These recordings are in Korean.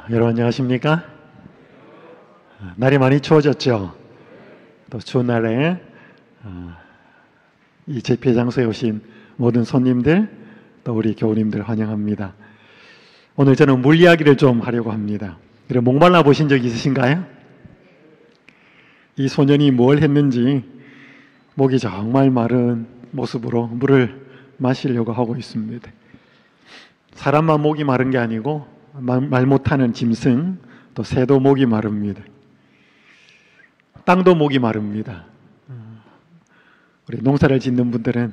여러분 안녕하십니까? 날이 많이 추워졌죠? 또 추운 날에 이 집회 장소에 오신 모든 손님들, 또 우리 교우님들 환영합니다. 오늘 저는 물 이야기를 좀 하려고 합니다. 그래, 목말라 보신 적 있으신가요? 이 소년이 뭘 했는지 목이 정말 마른 모습으로 물을 마시려고 하고 있습니다. 사람만 목이 마른 게 아니고 말 못하는 짐승, 또 새도 목이 마릅니다. 땅도 목이 마릅니다. 우리 농사를 짓는 분들은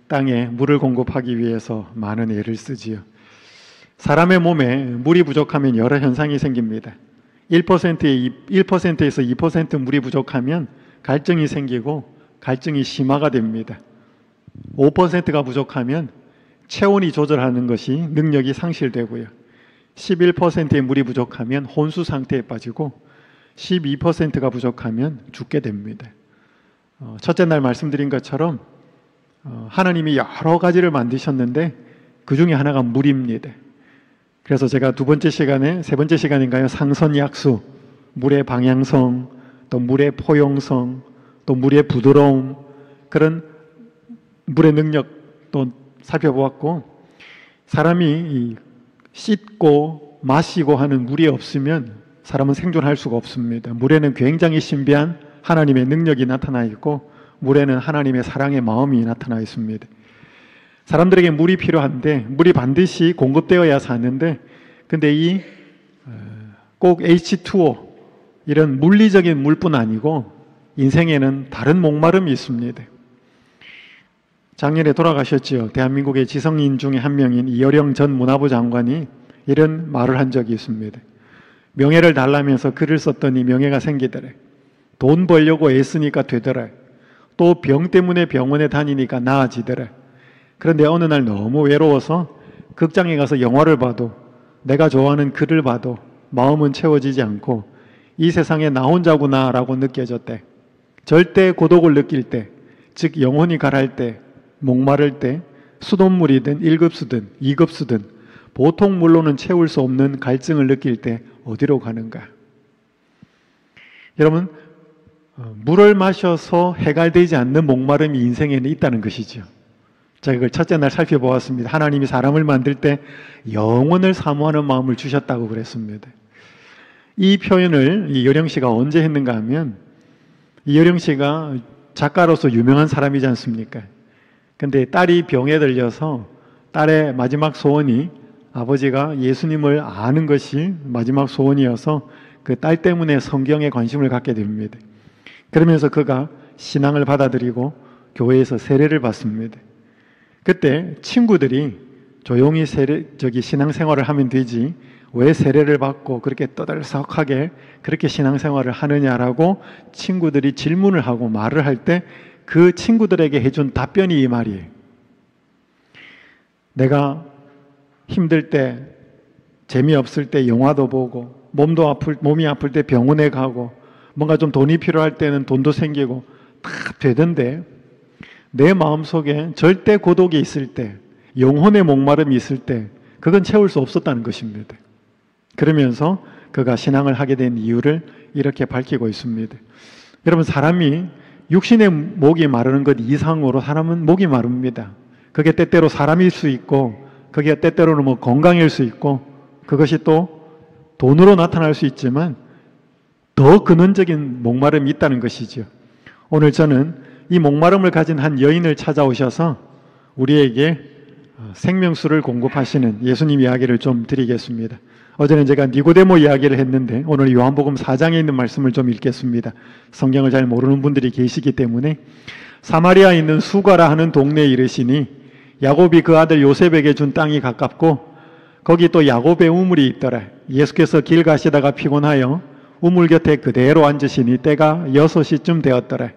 땅에 물을 공급하기 위해서 많은 애를 쓰지요. 사람의 몸에 물이 부족하면 여러 현상이 생깁니다. 1%에서 2% 물이 부족하면 갈증이 생기고 갈증이 심화가 됩니다. 5%가 부족하면 체온이 조절하는 것이 능력이 상실되고요. 11%의 물이 부족하면 혼수 상태에 빠지고 12%가 부족하면 죽게 됩니다. 첫째 날 말씀드린 것처럼 하나님이 여러 가지를 만드셨는데 그 중에 하나가 물입니다. 그래서 제가 세 번째 시간인가요? 상선약수, 물의 방향성, 또 물의 포용성, 또 물의 부드러움, 그런 물의 능력도 살펴보았고, 사람이 씻고 마시고 하는 물이 없으면 사람은 생존할 수가 없습니다. 물에는 굉장히 신비한 하나님의 능력이 나타나 있고, 물에는 하나님의 사랑의 마음이 나타나 있습니다. 사람들에게 물이 필요한데 물이 반드시 공급되어야 사는데, 근데 꼭 H2O 이런 물리적인 물뿐 아니고 인생에는 다른 목마름이 있습니다. 작년에 돌아가셨지요. 대한민국의 지성인 중에 한 명인 이어령 전 문화부 장관이 이런 말을 한 적이 있습니다. 명예를 달라면서 글을 썼더니 명예가 생기더래. 돈 벌려고 애쓰니까 되더래. 또 병 때문에 병원에 다니니까 나아지더래. 그런데 어느 날 너무 외로워서 극장에 가서 영화를 봐도, 내가 좋아하는 글을 봐도 마음은 채워지지 않고 이 세상에 나 혼자구나 라고 느껴졌대. 절대 고독을 느낄 때, 즉 영혼이 가랄 때, 목마를 때, 수돗물이든 1급수든 2급수든 보통 물로는 채울 수 없는 갈증을 느낄 때 어디로 가는가? 여러분, 물을 마셔서 해결되지 않는 목마름이 인생에는 있다는 것이죠. 제가 그걸 첫째 날 살펴보았습니다. 하나님이 사람을 만들 때 영원을 사모하는 마음을 주셨다고 그랬습니다. 이 표현을 이여령 씨가 언제 했는가 하면, 이여령 씨가 작가로서 유명한 사람이지 않습니까? 근데 딸이 병에 들려서 딸의 마지막 소원이 아버지가 예수님을 아는 것이 마지막 소원이어서 그 딸 때문에 성경에 관심을 갖게 됩니다. 그러면서 그가 신앙을 받아들이고 교회에서 세례를 받습니다. 그때 친구들이 조용히 신앙생활을 하면 되지 왜 세례를 받고 그렇게 떠들썩하게 그렇게 신앙생활을 하느냐라고 친구들이 질문을 하고 말을 할 때 그 친구들에게 해준 답변이 이 말이에요. 내가 힘들 때, 재미없을 때 영화도 보고, 몸이 아플 때 병원에 가고, 뭔가 좀 돈이 필요할 때는 돈도 생기고 다 되던데, 내 마음속에 절대 고독이 있을 때, 영혼의 목마름이 있을 때 그건 채울 수 없었다는 것입니다. 그러면서 그가 신앙을 하게 된 이유를 이렇게 밝히고 있습니다. 여러분, 사람이 육신의 목이 마르는 것 이상으로 사람은 목이 마릅니다. 그게 때때로 사람일 수 있고, 그게 때때로는 건강일 수 있고, 그것이 또 돈으로 나타날 수 있지만 더 근원적인 목마름이 있다는 것이죠. 오늘 저는 이 목마름을 가진 한 여인을 찾아오셔서 우리에게 생명수를 공급하시는 예수님 이야기를 좀 드리겠습니다. 어제는 제가 니고데모 이야기를 했는데 오늘 요한복음 4장에 있는 말씀을 좀 읽겠습니다. 성경을 잘 모르는 분들이 계시기 때문에. 사마리아에 있는 수가라 하는 동네에 이르시니 야곱이 그 아들 요셉에게 준 땅이 가깝고 거기 또 야곱의 우물이 있더라. 예수께서 길 가시다가 피곤하여 우물 곁에 그대로 앉으시니 때가 6시쯤 되었더라.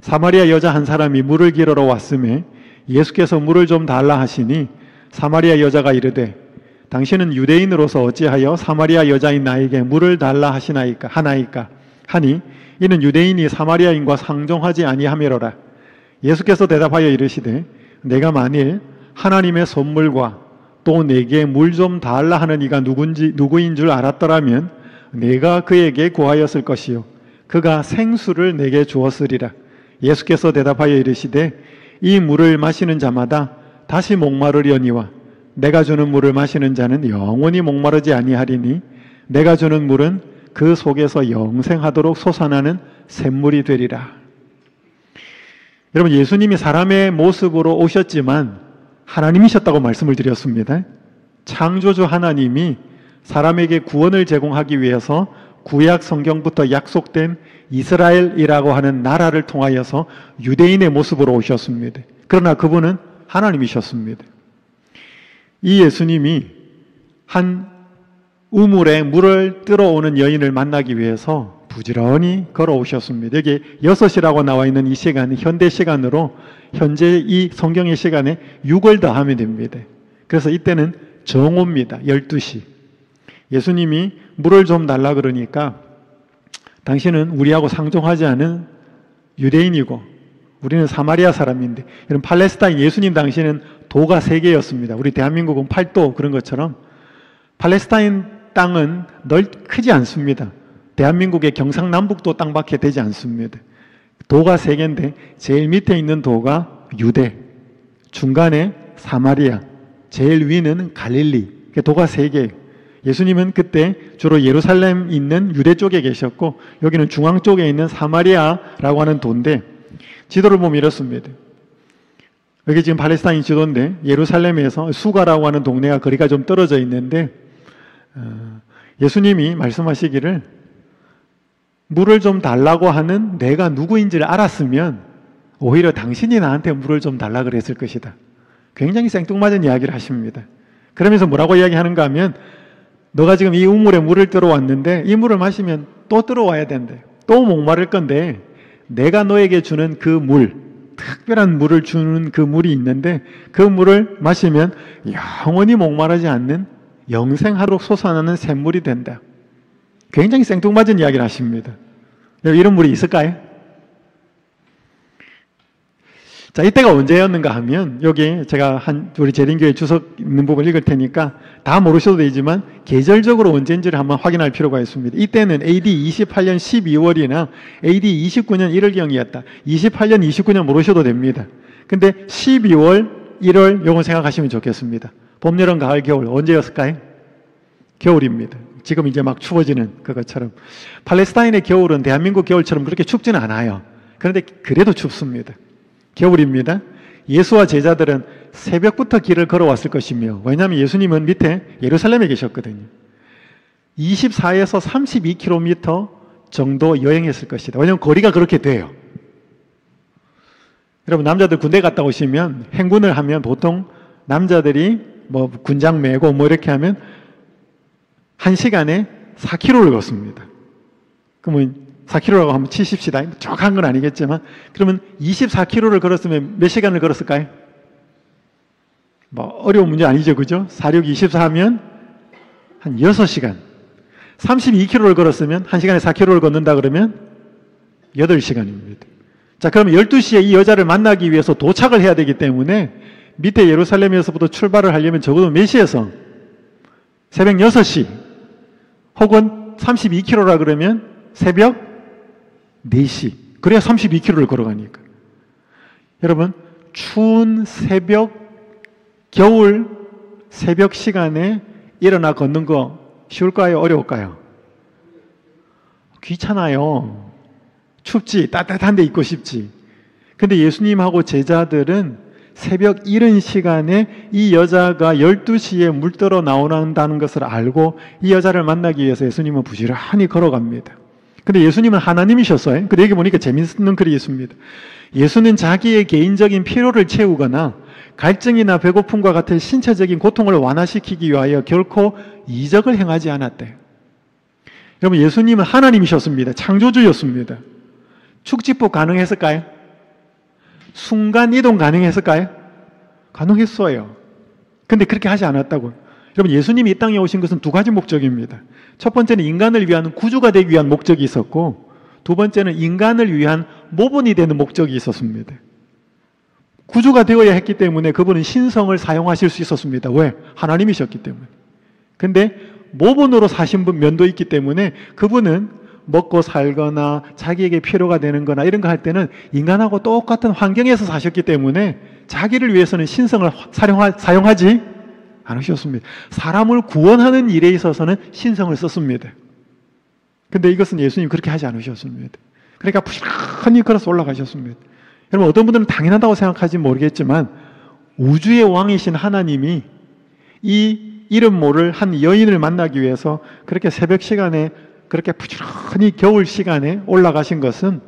사마리아 여자 한 사람이 물을 기르러 왔음에 예수께서 물을 좀 달라 하시니 사마리아 여자가 이르되 당신은 유대인으로서 어찌하여 사마리아 여자인 나에게 물을 달라 하나이까 하니 이는 유대인이 사마리아인과 상종하지 아니하미로라. 예수께서 대답하여 이르시되 내가 만일 하나님의 선물과 또 내게 물 좀 달라 하는 이가 누구인 줄 알았더라면 내가 그에게 구하였을 것이요 그가 생수를 내게 주었으리라. 예수께서 대답하여 이르시되 이 물을 마시는 자마다 다시 목마르려니와 내가 주는 물을 마시는 자는 영원히 목마르지 아니하리니 내가 주는 물은 그 속에서 영생하도록 솟아나는 샘물이 되리라. 여러분, 예수님이 사람의 모습으로 오셨지만 하나님이셨다고 말씀을 드렸습니다. 창조주 하나님이 사람에게 구원을 제공하기 위해서 구약 성경부터 약속된 이스라엘이라고 하는 나라를 통하여서 유대인의 모습으로 오셨습니다. 그러나 그분은 하나님이셨습니다. 이 예수님이 한 우물에 물을 뜨러오는 여인을 만나기 위해서 부지런히 걸어오셨습니다. 여기 6이라고 나와 있는 이 시간은 현대 시간으로 현재 이 성경의 시간에 6을 더하면 됩니다. 그래서 이때는 정오입니다. 12시. 예수님이 물을 좀 달라 그러니까 당신은 우리하고 상종하지 않은 유대인이고 우리는 사마리아 사람인데, 이런 팔레스타인, 예수님 당시에는 도가 3개였습니다. 우리 대한민국은 8도 그런 것처럼 팔레스타인 땅은 크지 않습니다. 대한민국의 경상남북도 땅밖에 되지 않습니다. 도가 3개인데 제일 밑에 있는 도가 유대, 중간에 사마리아, 제일 위는 갈릴리. 도가 3개. 예수님은 그때 주로 예루살렘 있는 유대 쪽에 계셨고 여기는 중앙 쪽에 있는 사마리아라고 하는 도인데, 지도를 보면 이렇습니다. 여기 지금 팔레스타인 지도인데 예루살렘에서 수가라고 하는 동네가 거리가 좀 떨어져 있는데 예수님이 말씀하시기를 물을 좀 달라고 하는 내가 누구인지를 알았으면 오히려 당신이 나한테 물을 좀 달라 그랬을 것이다. 굉장히 생뚱맞은 이야기를 하십니다. 그러면서 뭐라고 이야기하는가 하면 너가 지금 이 우물에 물을 들어왔는데 이 물을 마시면 또 들어와야 된대. 또 목마를 건데 내가 너에게 주는 그 물, 특별한 물을 주는 그 물이 있는데 그 물을 마시면 영원히 목마르지 않는 영생하도록 솟아나는 샘물이 된다. 굉장히 생뚱맞은 이야기를 하십니다. 이런 물이 있을까요? 자, 이때가 언제였는가 하면 여기 제가 우리 재림교회 주석 있는 부분 읽을 테니까 다 모르셔도 되지만 계절적으로 언제인지를 한번 확인할 필요가 있습니다. 이때는 AD 28년 12월이나 AD 29년 1월경이었다. 28년, 29년 모르셔도 됩니다. 근데 12월, 1월 요건 생각하시면 좋겠습니다. 봄, 여름, 가을, 겨울 언제였을까요? 겨울입니다. 지금 이제 막 추워지는 그것처럼. 팔레스타인의 겨울은 대한민국 겨울처럼 그렇게 춥지는 않아요. 그런데 그래도 춥습니다. 겨울입니다. 예수와 제자들은 새벽부터 길을 걸어왔을 것이며, 왜냐하면 예수님은 밑에 예루살렘에 계셨거든요. 24에서 32km 정도 여행했을 것이다. 왜냐하면 거리가 그렇게 돼요. 여러분, 남자들 군대 갔다 오시면 행군을 하면 보통 남자들이 뭐 군장 메고 뭐 이렇게 하면 1시간에 4km를 걷습니다. 그러면 4km라고 하면 치십시다. 정확한 건 아니겠지만 그러면 24km를 걸었으면 몇 시간을 걸었을까요? 뭐 어려운 문제 아니죠, 그죠? 4, 6, 24 하면 한 6시간. 32km를 걸었으면 1시간에 4km를 걷는다 그러면 8시간입니다. 자, 그러면 12시에 이 여자를 만나기 위해서 도착을 해야 되기 때문에 밑에 예루살렘에서부터 출발을 하려면 적어도 몇 시에서? 새벽 6시 혹은 32km라 그러면 새벽 4시. 그래야 32km를 걸어가니까. 여러분, 추운 겨울 새벽 시간에 일어나 걷는 거 쉬울까요? 어려울까요? 귀찮아요. 춥지, 따뜻한 데 있고 싶지. 근데 예수님하고 제자들은 새벽 이른 시간에 이 여자가 12시에 물들어 나온다는 것을 알고 이 여자를 만나기 위해서 예수님은 부지런히 걸어갑니다. 근데 예수님은 하나님이셨어요. 근데 여기 보니까 재밌는 글이 있습니다. 예수는 자기의 개인적인 필요를 채우거나 갈증이나 배고픔과 같은 신체적인 고통을 완화시키기 위하여 결코 이적을 행하지 않았대요. 여러분, 예수님은 하나님이셨습니다. 창조주였습니다. 축지법 가능했을까요? 순간 이동 가능했을까요? 가능했어요. 근데 그렇게 하지 않았다고요. 여러분, 예수님이 이 땅에 오신 것은 2가지 목적입니다. 첫 번째는 인간을 위한 구주가 되기 위한 목적이 있었고, 두 번째는 인간을 위한 모본이 되는 목적이 있었습니다. 구주가 되어야 했기 때문에 그분은 신성을 사용하실 수 있었습니다. 왜? 하나님이셨기 때문에. 근데 모본으로 사신 분 면도 있기 때문에 그분은 먹고 살거나 자기에게 필요가 되는 거나 이런 거 할 때는 인간하고 똑같은 환경에서 사셨기 때문에 자기를 위해서는 신성을 사용하지 않으셨습니다. 사람을 구원하는 일에 있어서는 신성을 썼습니다. 근데 이것은 예수님 그렇게 하지 않으셨습니다. 그러니까 부지런히 걸어서 올라가셨습니다. 여러분, 어떤 분들은 당연하다고 생각할지 모르겠지만 우주의 왕이신 하나님이 이 이름 모를 한 여인을 만나기 위해서 그렇게 새벽 시간에 그렇게 부지런히 겨울 시간에 올라가신 것은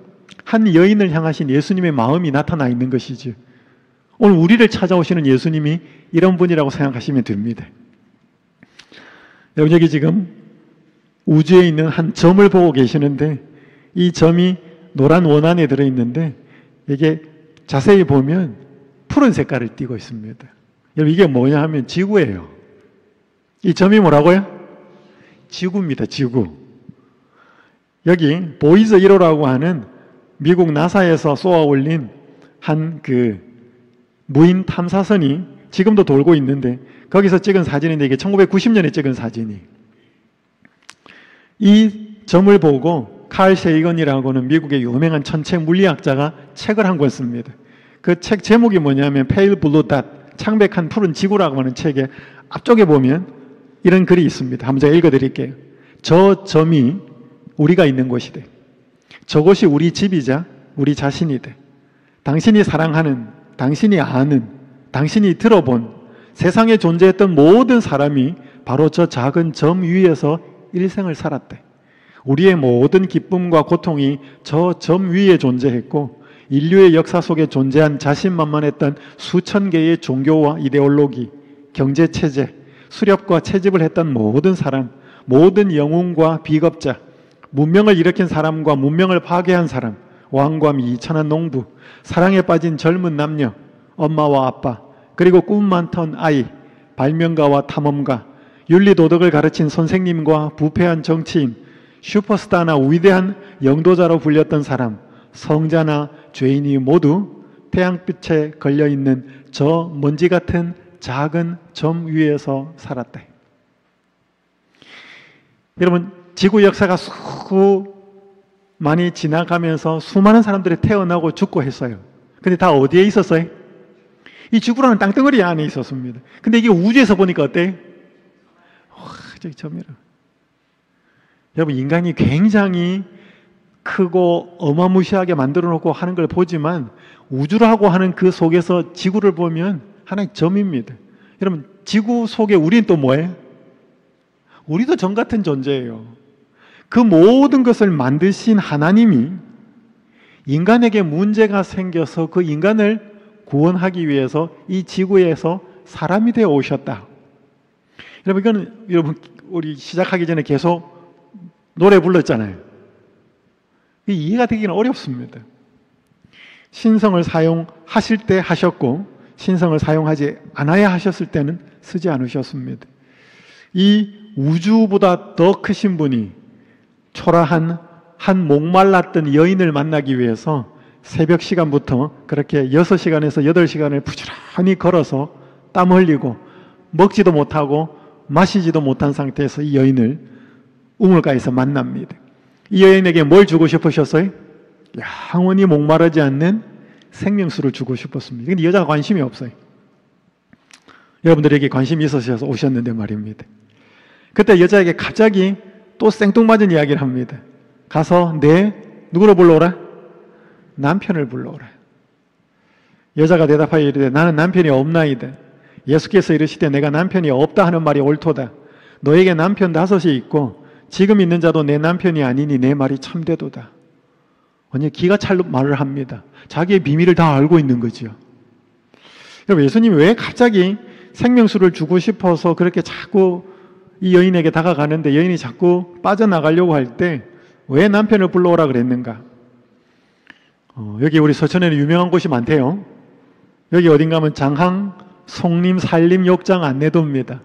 한 여인을 향하신 예수님의 마음이 나타나 있는 것이지, 오늘 우리를 찾아오시는 예수님이 이런 분이라고 생각하시면 됩니다. 여러분, 여기 지금 우주에 있는 한 점을 보고 계시는데 이 점이 노란 원안에 들어있는데 이게 자세히 보면 푸른 색깔을 띠고 있습니다. 여러분, 이게 뭐냐 하면 지구예요. 이 점이 뭐라고요? 지구입니다. 지구. 여기 보이즈 1호라고 하는 미국 나사에서 쏘아 올린 한 그 무인 탐사선이 지금도 돌고 있는데 거기서 찍은 사진인데 이게 1990년에 찍은 사진이, 이 점을 보고 칼 세이건이라고는 미국의 유명한 천체 물리학자가 책을 한 권 씁니다. 그 책 제목이 뭐냐면 Pale Blue Dot, 창백한 푸른 지구라고 하는 책에 앞쪽에 보면 이런 글이 있습니다. 한번 제가 읽어드릴게요. 저 점이 우리가 있는 곳이대. 저곳이 우리 집이자 우리 자신이대. 당신이 사랑하는, 당신이 아는, 당신이 들어본 세상에 존재했던 모든 사람이 바로 저 작은 점 위에서 일생을 살았대. 우리의 모든 기쁨과 고통이 저 점 위에 존재했고 인류의 역사 속에 존재한 자신만만했던 수천 개의 종교와 이데올로기, 경제체제, 수렵과 채집을 했던 모든 사람, 모든 영웅과 비겁자, 문명을 일으킨 사람과 문명을 파괴한 사람, 왕과 미천한 농부, 사랑에 빠진 젊은 남녀, 엄마와 아빠, 그리고 꿈 많던 아이, 발명가와 탐험가, 윤리도덕을 가르친 선생님과 부패한 정치인, 슈퍼스타나 위대한 영도자로 불렸던 사람, 성자나 죄인이 모두 태양빛에 걸려있는 저 먼지 같은 작은 점 위에서 살았대. 여러분, 지구 역사가 많이 지나가면서 수많은 사람들이 태어나고 죽고 했어요. 근데 다 어디에 있었어요? 이 지구라는 땅덩어리 안에 있었습니다. 근데 이게 우주에서 보니까 어때요? 저기 점이라. 여러분, 인간이 굉장히 크고 어마무시하게 만들어 놓고 하는 걸 보지만 우주라고 하는 그 속에서 지구를 보면 하나의 점입니다. 여러분, 지구 속에 우리는 또 뭐예요? 우리도 점 같은 존재예요. 그 모든 것을 만드신 하나님이 인간에게 문제가 생겨서 그 인간을 구원하기 위해서 이 지구에서 사람이 되어 오셨다. 여러분, 이거는 여러분 우리 시작하기 전에 계속 노래 불렀잖아요. 이해가 되기는 어렵습니다. 신성을 사용하실 때 하셨고 신성을 사용하지 않아야 하셨을 때는 쓰지 않으셨습니다. 이 우주보다 더 크신 분이 초라한 한 목말랐던 여인을 만나기 위해서 새벽 시간부터 그렇게 6시간에서 8시간을 부지런히 걸어서 땀 흘리고 먹지도 못하고 마시지도 못한 상태에서 이 여인을 우물가에서 만납니다. 이 여인에게 뭘 주고 싶으셨어요? 영원히 목마르지 않는 생명수를 주고 싶었습니다. 근데 여자가 관심이 없어요. 여러분들에게 관심이 있으셔서 오셨는데 말입니다. 그때 여자에게 갑자기 또 생뚱맞은 이야기를 합니다. 가서 누구를 불러오라? 남편을 불러오라. 여자가 대답하여 이르되 나는 남편이 없나이다. 예수께서 이르시되 내가 남편이 없다 하는 말이 옳도다. 너에게 남편 5이 있고 지금 있는 자도 내 남편이 아니니 내 말이 참되도다. 완전 기가 찰 말을 합니다. 자기의 비밀을 다 알고 있는 거죠. 여러분, 예수님이 왜 갑자기 생명수를 주고 싶어서 그렇게 자꾸 이 여인에게 다가가는데 여인이 자꾸 빠져나가려고 할 때 왜 남편을 불러오라 그랬는가? 여기 우리 서천에는 유명한 곳이 많대요. 여기 어딘가 하면 장항 송림 산림 욕장 안내도입니다.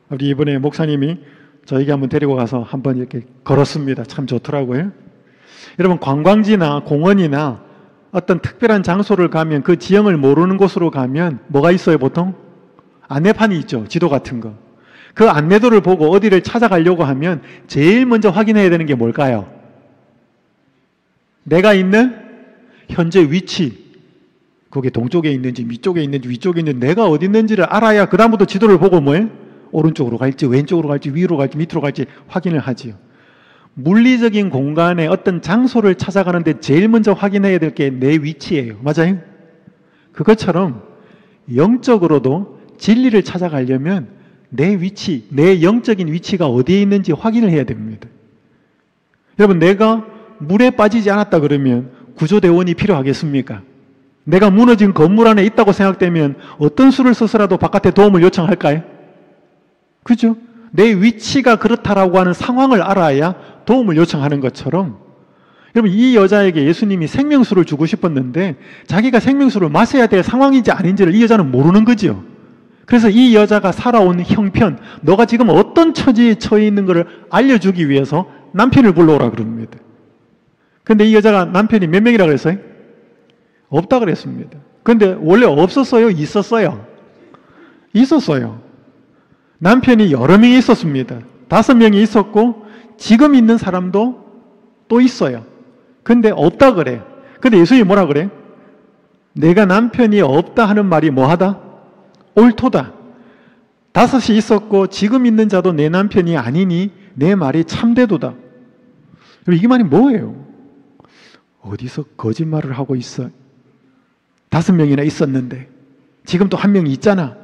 우리 이번에 목사님이 저에게 한번 데리고 가서 한번 이렇게 걸었습니다. 참 좋더라고요. 여러분, 관광지나 공원이나 어떤 특별한 장소를 가면 그 지형을 모르는 곳으로 가면 뭐가 있어요, 보통? 안내판이 있죠. 지도 같은 거. 그 안내도를 보고 어디를 찾아가려고 하면 제일 먼저 확인해야 되는 게 뭘까요? 내가 있는 현재 위치. 그게 동쪽에 있는지 위쪽에 있는지 위쪽에 있는지 내가 어디 있는지를 알아야 그 다음부터 지도를 보고 뭐예요? 오른쪽으로 갈지 왼쪽으로 갈지 위로 갈지 밑으로 갈지 확인을 하지요. 물리적인 공간에 어떤 장소를 찾아가는데 제일 먼저 확인해야 될 게 내 위치예요. 맞아요? 그것처럼 영적으로도 진리를 찾아가려면 내 위치, 내 영적인 위치가 어디에 있는지 확인을 해야 됩니다. 여러분, 내가 물에 빠지지 않았다 그러면 구조대원이 필요하겠습니까? 내가 무너진 건물 안에 있다고 생각되면 어떤 수를 써서라도 바깥에 도움을 요청할까요? 그죠? 내 위치가 그렇다라고 하는 상황을 알아야 도움을 요청하는 것처럼, 여러분, 이 여자에게 예수님이 생명수를 주고 싶었는데 자기가 생명수를 마셔야 될 상황인지 아닌지를 이 여자는 모르는 거지요. 그래서 이 여자가 살아온 형편, 너가 지금 어떤 처지에 처해 있는 것을 알려주기 위해서 남편을 불러오라 그럽니다. 근데 이 여자가 남편이 몇 명이라고 그랬어요? 없다 그랬습니다. 근데 원래 없었어요? 있었어요? 있었어요. 남편이 여러 명이 있었습니다. 5명이 있었고 지금 있는 사람도 또 있어요. 근데 없다 그래. 근데 예수님이 뭐라 그래? 내가 남편이 없다 하는 말이 뭐하다? 옳도다. 5이 있었고 지금 있는 자도 내 남편이 아니니 내 말이 참되도다. 이게 말이 뭐예요? 어디서 거짓말을 하고 있어? 5명이나 있었는데 지금 또 1명이 있잖아.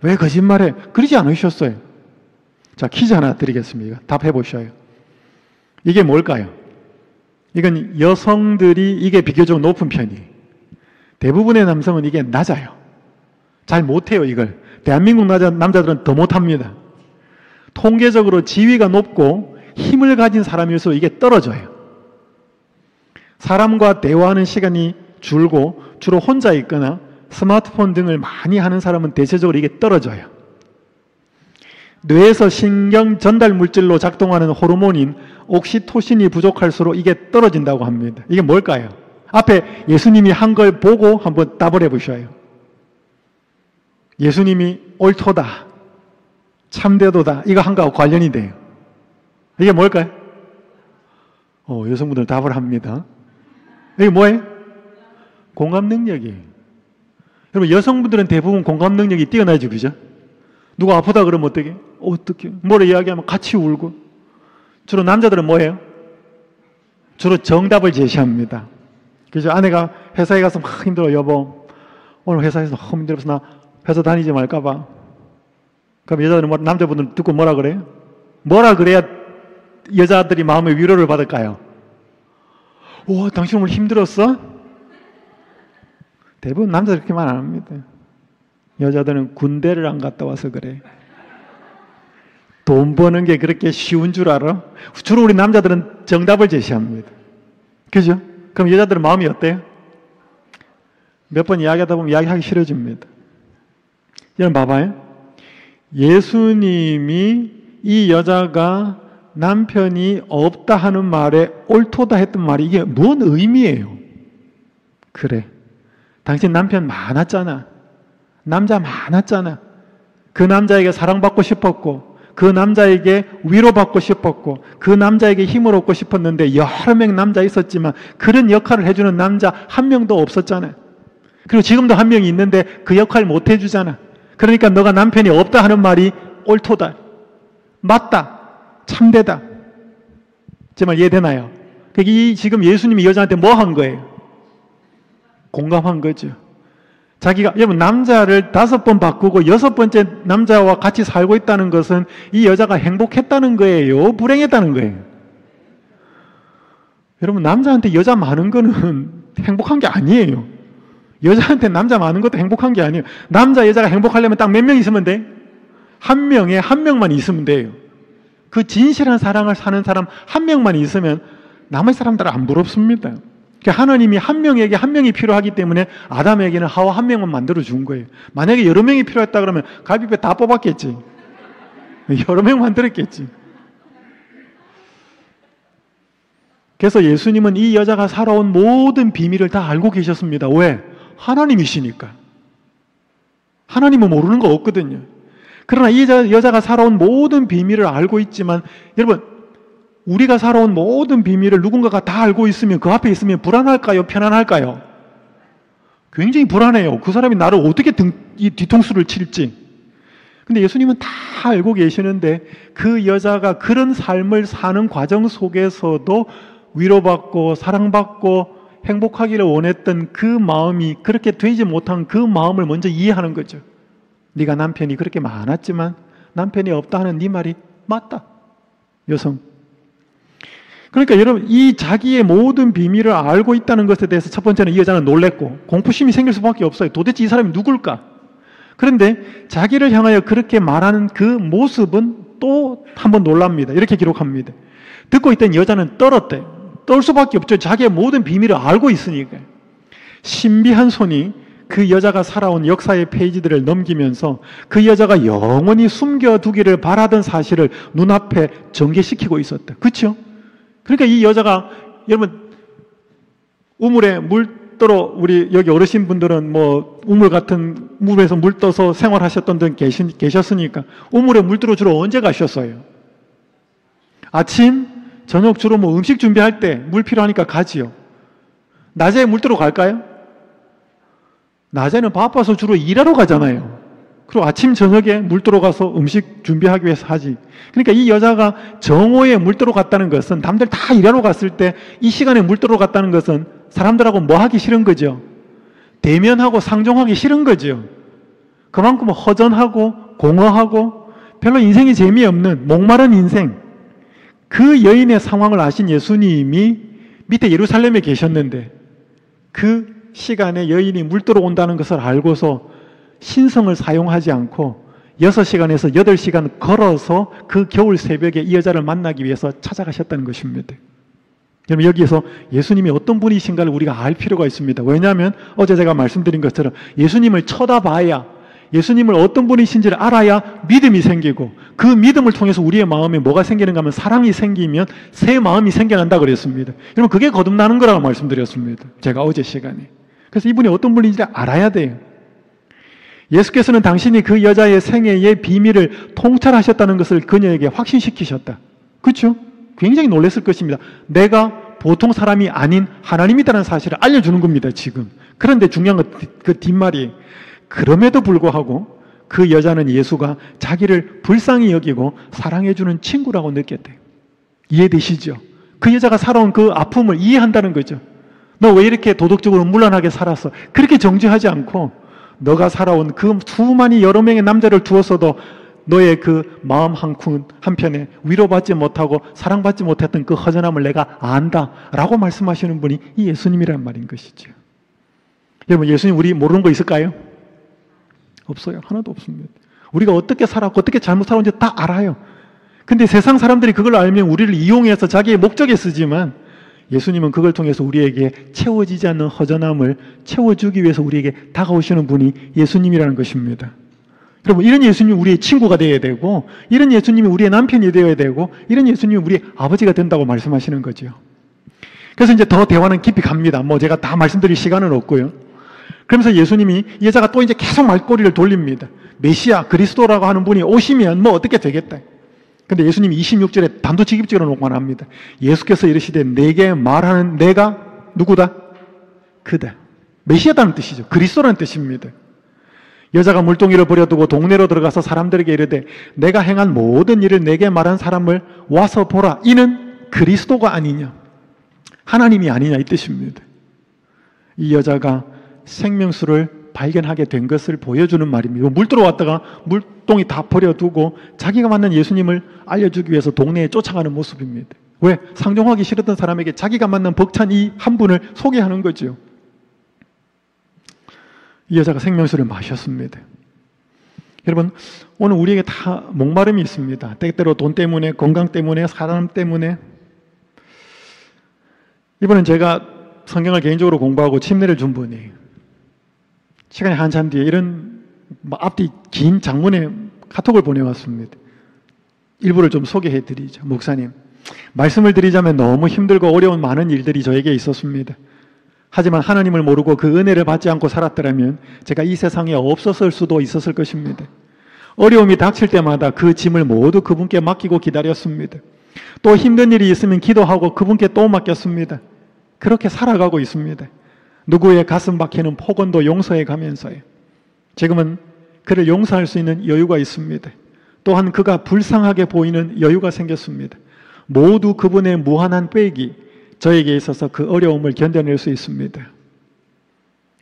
왜 거짓말해? 그러지 않으셨어요. 자, 퀴즈 하나 드리겠습니다. 답해 보셔요. 이게 뭘까요? 이건 여성들이 이게 비교적 높은 편이에요. 대부분의 남성은 이게 낮아요. 잘 못해요, 이걸. 대한민국 남자들은 더 못합니다. 통계적으로 지위가 높고 힘을 가진 사람일수록 이게 떨어져요. 사람과 대화하는 시간이 줄고 주로 혼자 있거나 스마트폰 등을 많이 하는 사람은 대체적으로 이게 떨어져요. 뇌에서 신경 전달 물질로 작동하는 호르몬인 옥시토신이 부족할수록 이게 떨어진다고 합니다. 이게 뭘까요? 앞에 예수님이 한 걸 보고 한번 답을 해보셔요. 예수님이 옳도다, 참되도다, 이거 한 거하고 관련이 돼요. 이게 뭘까요? 여성분들 답을 합니다. 이게 뭐예요? 공감 능력이에요. 여러분, 여성분들은 대부분 공감 능력이 뛰어나죠, 그죠? 누가 아프다 그러면 어떻게? 뭐를 이야기하면 같이 울고. 주로 남자들은 뭐예요? 주로 정답을 제시합니다. 그죠? 아내가 회사에 가서 막 힘들어, 여보. 오늘 회사에서 너무 힘들어서 나 회사 다니지 말까봐. 그럼 여자들은 남자분들 듣고 뭐라 그래요? 뭐라 그래야 여자들이 마음의 위로를 받을까요? 오, 당신 오늘 힘들었어? 대부분 남자들 그렇게 말 안 합니다. 여자들은 군대를 안 갔다 와서 그래. 돈 버는 게 그렇게 쉬운 줄 알아? 주로 우리 남자들은 정답을 제시합니다. 그죠? 그럼 여자들은 마음이 어때요? 몇 번 이야기하다 보면 이야기하기 싫어집니다. 여러분 봐봐요. 예수님이 이 여자가 남편이 없다 하는 말에 옳도다 했던 말이 이게 뭔 의미예요? 그래. 당신 남편 많았잖아. 남자 많았잖아. 그 남자에게 사랑받고 싶었고, 그 남자에게 위로받고 싶었고, 그 남자에게 힘을 얻고 싶었는데 여러 명 남자 있었지만 그런 역할을 해주는 남자 한 명도 없었잖아. 그리고 지금도 한 명이 있는데 그 역할 못 해주잖아. 그러니까 너가 남편이 없다 하는 말이 옳도다, 맞다, 참되다. 제 말 이해되나요? 지금 예수님이 여자한테 뭐 한 거예요? 공감한 거죠. 자기가, 여러분, 남자를 5번 바꾸고 6번째 남자와 같이 살고 있다는 것은 이 여자가 행복했다는 거예요? 불행했다는 거예요? 여러분, 남자한테 여자 많은 거는 행복한 게 아니에요. 여자한테 남자 많은 것도 행복한 게 아니에요. 남자, 여자가 행복하려면 딱 몇 명 있으면 돼? 한 명에 한 명만 있으면 돼요. 그 진실한 사랑을 사는 사람 한 명만 있으면 나머지 사람들은 안 부럽습니다. 하나님이 한 명에게 한 명이 필요하기 때문에 아담에게는 하와 한 명만 만들어 준 거예요. 만약에 여러 명이 필요했다 그러면 갈비뼈 다 뽑았겠지. 여러 명 만들었겠지. 그래서 예수님은 이 여자가 살아온 모든 비밀을 다 알고 계셨습니다. 왜? 하나님이시니까. 하나님은 모르는 거 없거든요. 그러나 이 여자가 살아온 모든 비밀을 알고 있지만, 여러분, 우리가 살아온 모든 비밀을 누군가가 다 알고 있으면, 그 앞에 있으면 불안할까요? 편안할까요? 굉장히 불안해요. 그 사람이 나를 어떻게 이 뒤통수를 칠지. 근데 예수님은 다 알고 계시는데, 그 여자가 그런 삶을 사는 과정 속에서도 위로받고 사랑받고 행복하기를 원했던 그 마음이, 그렇게 되지 못한 그 마음을 먼저 이해하는 거죠. 네가 남편이 그렇게 많았지만 남편이 없다 하는 네 말이 맞다, 여성. 그러니까 여러분, 이 자기의 모든 비밀을 알고 있다는 것에 대해서 첫 번째는 이 여자는 놀랬고 공포심이 생길 수밖에 없어요. 도대체 이 사람이 누굴까? 그런데 자기를 향하여 그렇게 말하는 그 모습은 또 한번 놀랍니다. 이렇게 기록합니다. 듣고 있던 여자는 떨었대요. 떨 수밖에 없죠. 자기의 모든 비밀을 알고 있으니까. 신비한 손이 그 여자가 살아온 역사의 페이지들을 넘기면서 그 여자가 영원히 숨겨두기를 바라던 사실을 눈앞에 전개시키고 있었다. 그렇죠? 그러니까 이 여자가, 여러분, 우물에 물 떠러, 우리 여기 어르신분들은 뭐 우물 같은 물에서 물 떠서 생활하셨던 분 계셨으니까 우물에 물 떠러 주로 언제 가셨어요? 아침, 저녁 주로 뭐 음식 준비할 때 물 필요하니까 가지요. 낮에 물 떠러 갈까요? 낮에는 바빠서 주로 일하러 가잖아요. 그리고 아침, 저녁에 물 떠러 가서 음식 준비하기 위해서 하지. 그러니까 이 여자가 정오에 물 떠러 갔다는 것은, 남들 다 일하러 갔을 때 이 시간에 물 떠러 갔다는 것은 사람들하고 뭐 하기 싫은 거죠? 대면하고 상종하기 싫은 거죠. 그만큼 허전하고 공허하고 별로 인생이 재미없는 목마른 인생, 그 여인의 상황을 아신 예수님이 밑에 예루살렘에 계셨는데 그 시간에 여인이 물 떠러 온다는 것을 알고서 신성을 사용하지 않고 6시간에서 8시간 걸어서 그 겨울 새벽에 이 여자를 만나기 위해서 찾아가셨다는 것입니다. 여러분, 여기에서 예수님이 어떤 분이신가를 우리가 알 필요가 있습니다. 왜냐하면 어제 제가 말씀드린 것처럼 예수님을 쳐다봐야, 예수님을 어떤 분이신지를 알아야 믿음이 생기고, 그 믿음을 통해서 우리의 마음에 뭐가 생기는가 하면 사랑이 생기면 새 마음이 생겨난다 그랬습니다. 여러분, 그게 거듭나는 거라고 말씀드렸습니다. 제가 어제 시간에. 그래서 이분이 어떤 분인지를 알아야 돼요. 예수께서는 당신이 그 여자의 생애의 비밀을 통찰하셨다는 것을 그녀에게 확신시키셨다. 그렇죠? 굉장히 놀랐을 것입니다. 내가 보통 사람이 아닌 하나님이라는 사실을 알려주는 겁니다, 지금. 그런데 중요한 건 그 뒷말이, 그럼에도 불구하고 그 여자는 예수가 자기를 불쌍히 여기고 사랑해주는 친구라고 느꼈대요. 이해되시죠? 그 여자가 살아온 그 아픔을 이해한다는 거죠. 너 왜 이렇게 도덕적으로 문란하게 살았어? 그렇게 정죄하지 않고, 너가 살아온 그 수많이 여러 명의 남자를 두었어도 너의 그 마음 한편에 위로받지 못하고 사랑받지 못했던 그 허전함을 내가 안다 라고 말씀하시는 분이 이 예수님이란 말인 것이죠. 여러분, 예수님 우리 모르는 거 있을까요? 없어요. 하나도 없습니다. 우리가 어떻게 살았고 어떻게 잘못 살았는지 다 알아요. 근데 세상 사람들이 그걸 알면 우리를 이용해서 자기의 목적에 쓰지만, 예수님은 그걸 통해서 우리에게 채워지지 않는 허전함을 채워주기 위해서 우리에게 다가오시는 분이 예수님이라는 것입니다. 여러분, 이런 예수님이 우리의 친구가 되어야 되고, 이런 예수님이 우리의 남편이 되어야 되고, 이런 예수님이 우리의 아버지가 된다고 말씀하시는 거죠. 그래서 이제 더 대화는 깊이 갑니다. 뭐 제가 다 말씀드릴 시간은 없고요. 그러면서 예수님이, 여자가 또 이제 계속 말꼬리를 돌립니다. 메시아, 그리스도라고 하는 분이 오시면 뭐 어떻게 되겠다. 근데 예수님이 26절에 단도직입적으로 녹만합니다. 예수께서 이르시되 내게 말하는 내가 누구다? 그다. 메시아다는 뜻이죠. 그리스도라는 뜻입니다. 여자가 물동이를 버려두고 동네로 들어가서 사람들에게 이르되 내가 행한 모든 일을 내게 말한 사람을 와서 보라. 이는 그리스도가 아니냐, 하나님이 아니냐, 이 뜻입니다. 이 여자가 생명수를 발견하게 된 것을 보여주는 말입니다. 물 들어왔다가 물동이 다 버려두고 자기가 만난 예수님을 알려주기 위해서 동네에 쫓아가는 모습입니다. 왜? 상종하기 싫었던 사람에게 자기가 만난 벅찬 이 한 분을 소개하는 거죠. 이 여자가 생명수를 마셨습니다. 여러분, 오늘 우리에게 다 목마름이 있습니다. 때때로 돈 때문에, 건강 때문에, 사람 때문에. 이번엔 제가 성경을 개인적으로 공부하고 침례를 준 분이에요. 시간이 한참 뒤에 이런 앞뒤 긴 장문의 카톡을 보내왔습니다. 일부를 좀 소개해드리죠. 목사님, 말씀을 드리자면 너무 힘들고 어려운 많은 일들이 저에게 있었습니다. 하지만 하나님을 모르고 그 은혜를 받지 않고 살았더라면 제가 이 세상에 없었을 수도 있었을 것입니다. 어려움이 닥칠 때마다 그 짐을 모두 그분께 맡기고 기다렸습니다. 또 힘든 일이 있으면 기도하고 그분께 또 맡겼습니다. 그렇게 살아가고 있습니다. 누구의 가슴 박히는 폭언도 용서해 가면서요. 지금은 그를 용서할 수 있는 여유가 있습니다. 또한 그가 불쌍하게 보이는 여유가 생겼습니다. 모두 그분의 무한한 빼기 저에게 있어서 그 어려움을 견뎌낼 수 있습니다.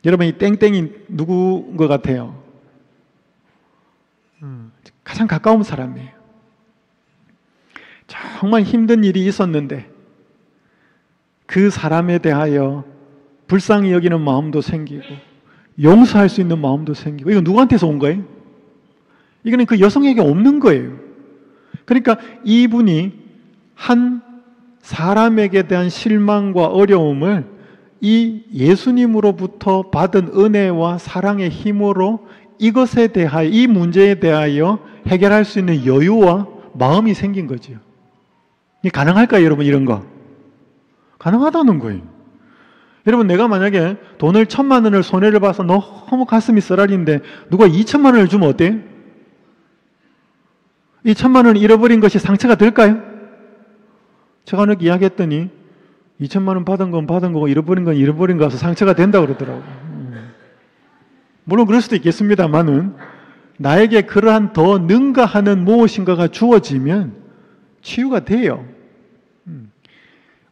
여러분, 이 땡땡이 누구인 것 같아요? 가장 가까운 사람이에요. 정말 힘든 일이 있었는데 그 사람에 대하여 불쌍히 여기는 마음도 생기고 용서할 수 있는 마음도 생기고. 이거 누구한테서 온 거예요? 이거는 그 여성에게 없는 거예요. 그러니까 이분이 한 사람에게 대한 실망과 어려움을 이 예수님으로부터 받은 은혜와 사랑의 힘으로 이것에 대하여, 이 문제에 대하여 해결할 수 있는 여유와 마음이 생긴 거죠. 이게 가능할까요, 여러분? 이런 거 가능하다는 거예요. 여러분, 내가 만약에 돈을 1,000만 원을 손해를 봐서 너무 가슴이 쓰라린데 누가 2,000만 원을 주면 어때요? 이 1,000만 원을 잃어버린 것이 상처가 될까요? 제가 어느 이야기했더니 2,000만 원 받은 건 받은 거고 잃어버린 건 잃어버린 거라서 상처가 된다고 그러더라고요. 물론 그럴 수도 있겠습니다만은 나에게 그러한 더 능가하는 무엇인가가 주어지면 치유가 돼요.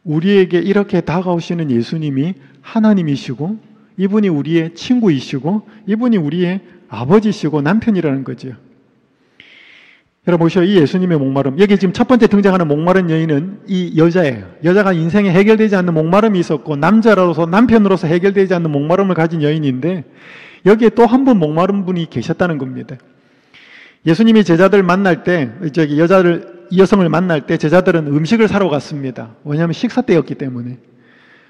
우리에게 이렇게 다가오시는 예수님이 하나님이시고 이분이 우리의 친구이시고 이분이 우리의 아버지시고 남편이라는 거죠. 여러분 보시오. 이 예수님의 목마름, 여기 지금 첫 번째 등장하는 목마른 여인은 이 여자예요. 여자가 인생에 해결되지 않는 목마름이 있었고 남자로서 남편으로서 해결되지 않는 목마름을 가진 여인인데 여기에 또 한 분 목마른 분이 계셨다는 겁니다. 예수님이 제자들 만날 때 이 여성을 만날 때 제자들은 음식을 사러 갔습니다. 왜냐하면 식사 때였기 때문에.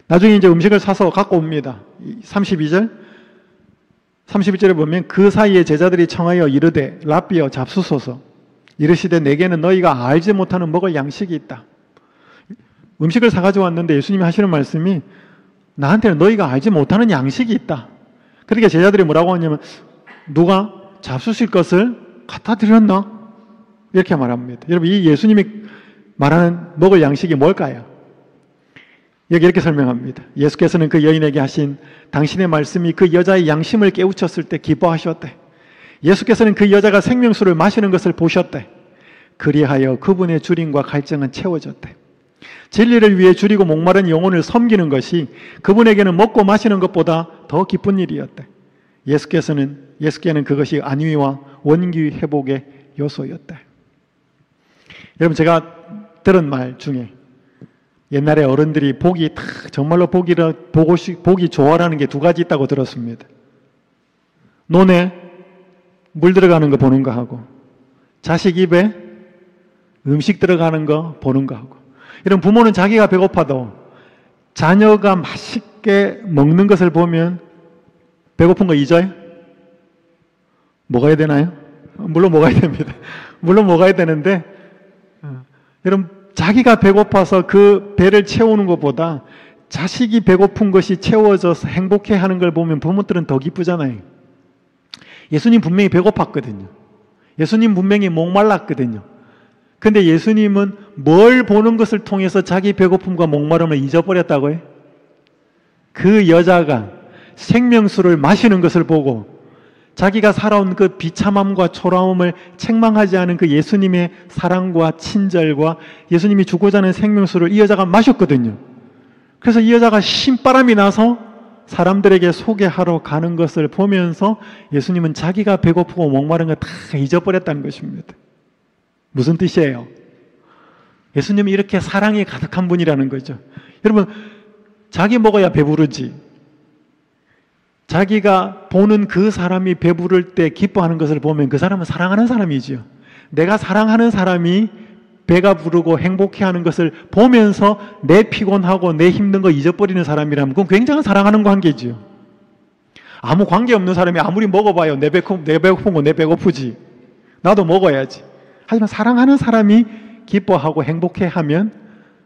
나중에 이제 음식을 사서 갖고 옵니다. 31절에 보면 그 사이에 제자들이 청하여 이르되 랍비여 잡수소서 이르시되 내게는 너희가 알지 못하는 먹을 양식이 있다. 음식을 사가지고 왔는데 예수님이 하시는 말씀이 나한테는 너희가 알지 못하는 양식이 있다. 그러니까 제자들이 뭐라고 하냐면 누가 잡수실 것을 갖다 드렸나? 이렇게 말합니다. 여러분, 이 예수님이 말하는 먹을 양식이 뭘까요? 여기 이렇게 설명합니다. 예수께서는 그 여인에게 하신 당신의 말씀이 그 여자의 양심을 깨우쳤을 때 기뻐하셨대. 예수께서는 그 여자가 생명수를 마시는 것을 보셨대. 그리하여 그분의 주림과 갈증은 채워졌대. 진리를 위해 줄이고 목마른 영혼을 섬기는 것이 그분에게는 먹고 마시는 것보다 더 기쁜 일이었대. 예수께는 그것이 안위와 원기 회복의 요소였대. 여러분, 제가 들은 말 중에 옛날에 어른들이 정말로 보기 좋아라는 게 두 가지 있다고 들었습니다. 논에 물 들어가는 거 보는 거 하고 자식 입에 음식 들어가는 거 보는 거 하고. 이런 부모는 자기가 배고파도 자녀가 맛있게 먹는 것을 보면 배고픈 거 잊어요? 먹어야 되나요? 물론 먹어야 됩니다. 물론 먹어야 되는데 여러분, 자기가 배고파서 그 배를 채우는 것보다 자식이 배고픈 것이 채워져서 행복해하는 걸 보면 부모들은 더 기쁘잖아요. 예수님 분명히 배고팠거든요. 예수님 분명히 목말랐거든요. 근데 예수님은 뭘 보는 것을 통해서 자기 배고픔과 목마름을 잊어버렸다고요? 그 여자가 생명수를 마시는 것을 보고 자기가 살아온 그 비참함과 초라함을 책망하지 않은 그 예수님의 사랑과 친절과 예수님이 주고자 하는 생명수를 이 여자가 마셨거든요. 그래서 이 여자가 신바람이 나서 사람들에게 소개하러 가는 것을 보면서 예수님은 자기가 배고프고 목마른 걸 다 잊어버렸다는 것입니다. 무슨 뜻이에요? 예수님이 이렇게 사랑이 가득한 분이라는 거죠. 여러분, 자기 먹어야 배부르지. 자기가 보는 그 사람이 배부를 때 기뻐하는 것을 보면 그 사람은 사랑하는 사람이지요. 내가 사랑하는 사람이 배가 부르고 행복해하는 것을 보면서 내 피곤하고 내 힘든 거 잊어버리는 사람이라면 그건 굉장히 사랑하는 관계지요. 아무 관계없는 사람이 아무리 먹어봐요. 내 배고픈 거 내 배고프지. 나도 먹어야지. 하지만 사랑하는 사람이 기뻐하고 행복해하면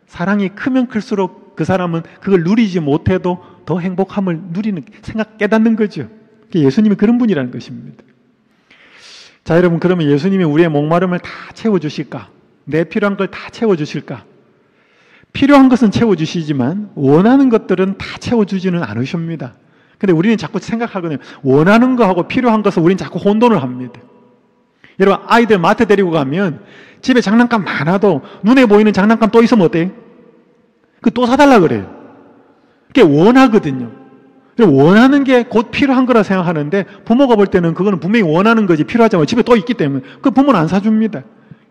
사랑이 크면 클수록 그 사람은 그걸 누리지 못해도 더 행복함을 누리는 깨닫는 거죠. 예수님이 그런 분이라는 것입니다. 자, 여러분, 그러면 예수님이 우리의 목마름을 다 채워주실까? 내 필요한 걸 다 채워주실까? 필요한 것은 채워주시지만 원하는 것들은 다 채워주지는 않으십니다. 근데 우리는 자꾸 생각하거든요. 원하는 거하고 필요한 것을 우리는 자꾸 혼돈을 합니다. 여러분, 아이들 마트 데리고 가면 집에 장난감 많아도 눈에 보이는 장난감 또 있으면 어때요? 그 또 사달라 그래요. 그게 원하거든요. 원하는 게 곧 필요한 거라 생각하는데 부모가 볼 때는 그거는 분명히 원하는 거지 필요하지 않고 집에 또 있기 때문에 그 부모는 안 사줍니다.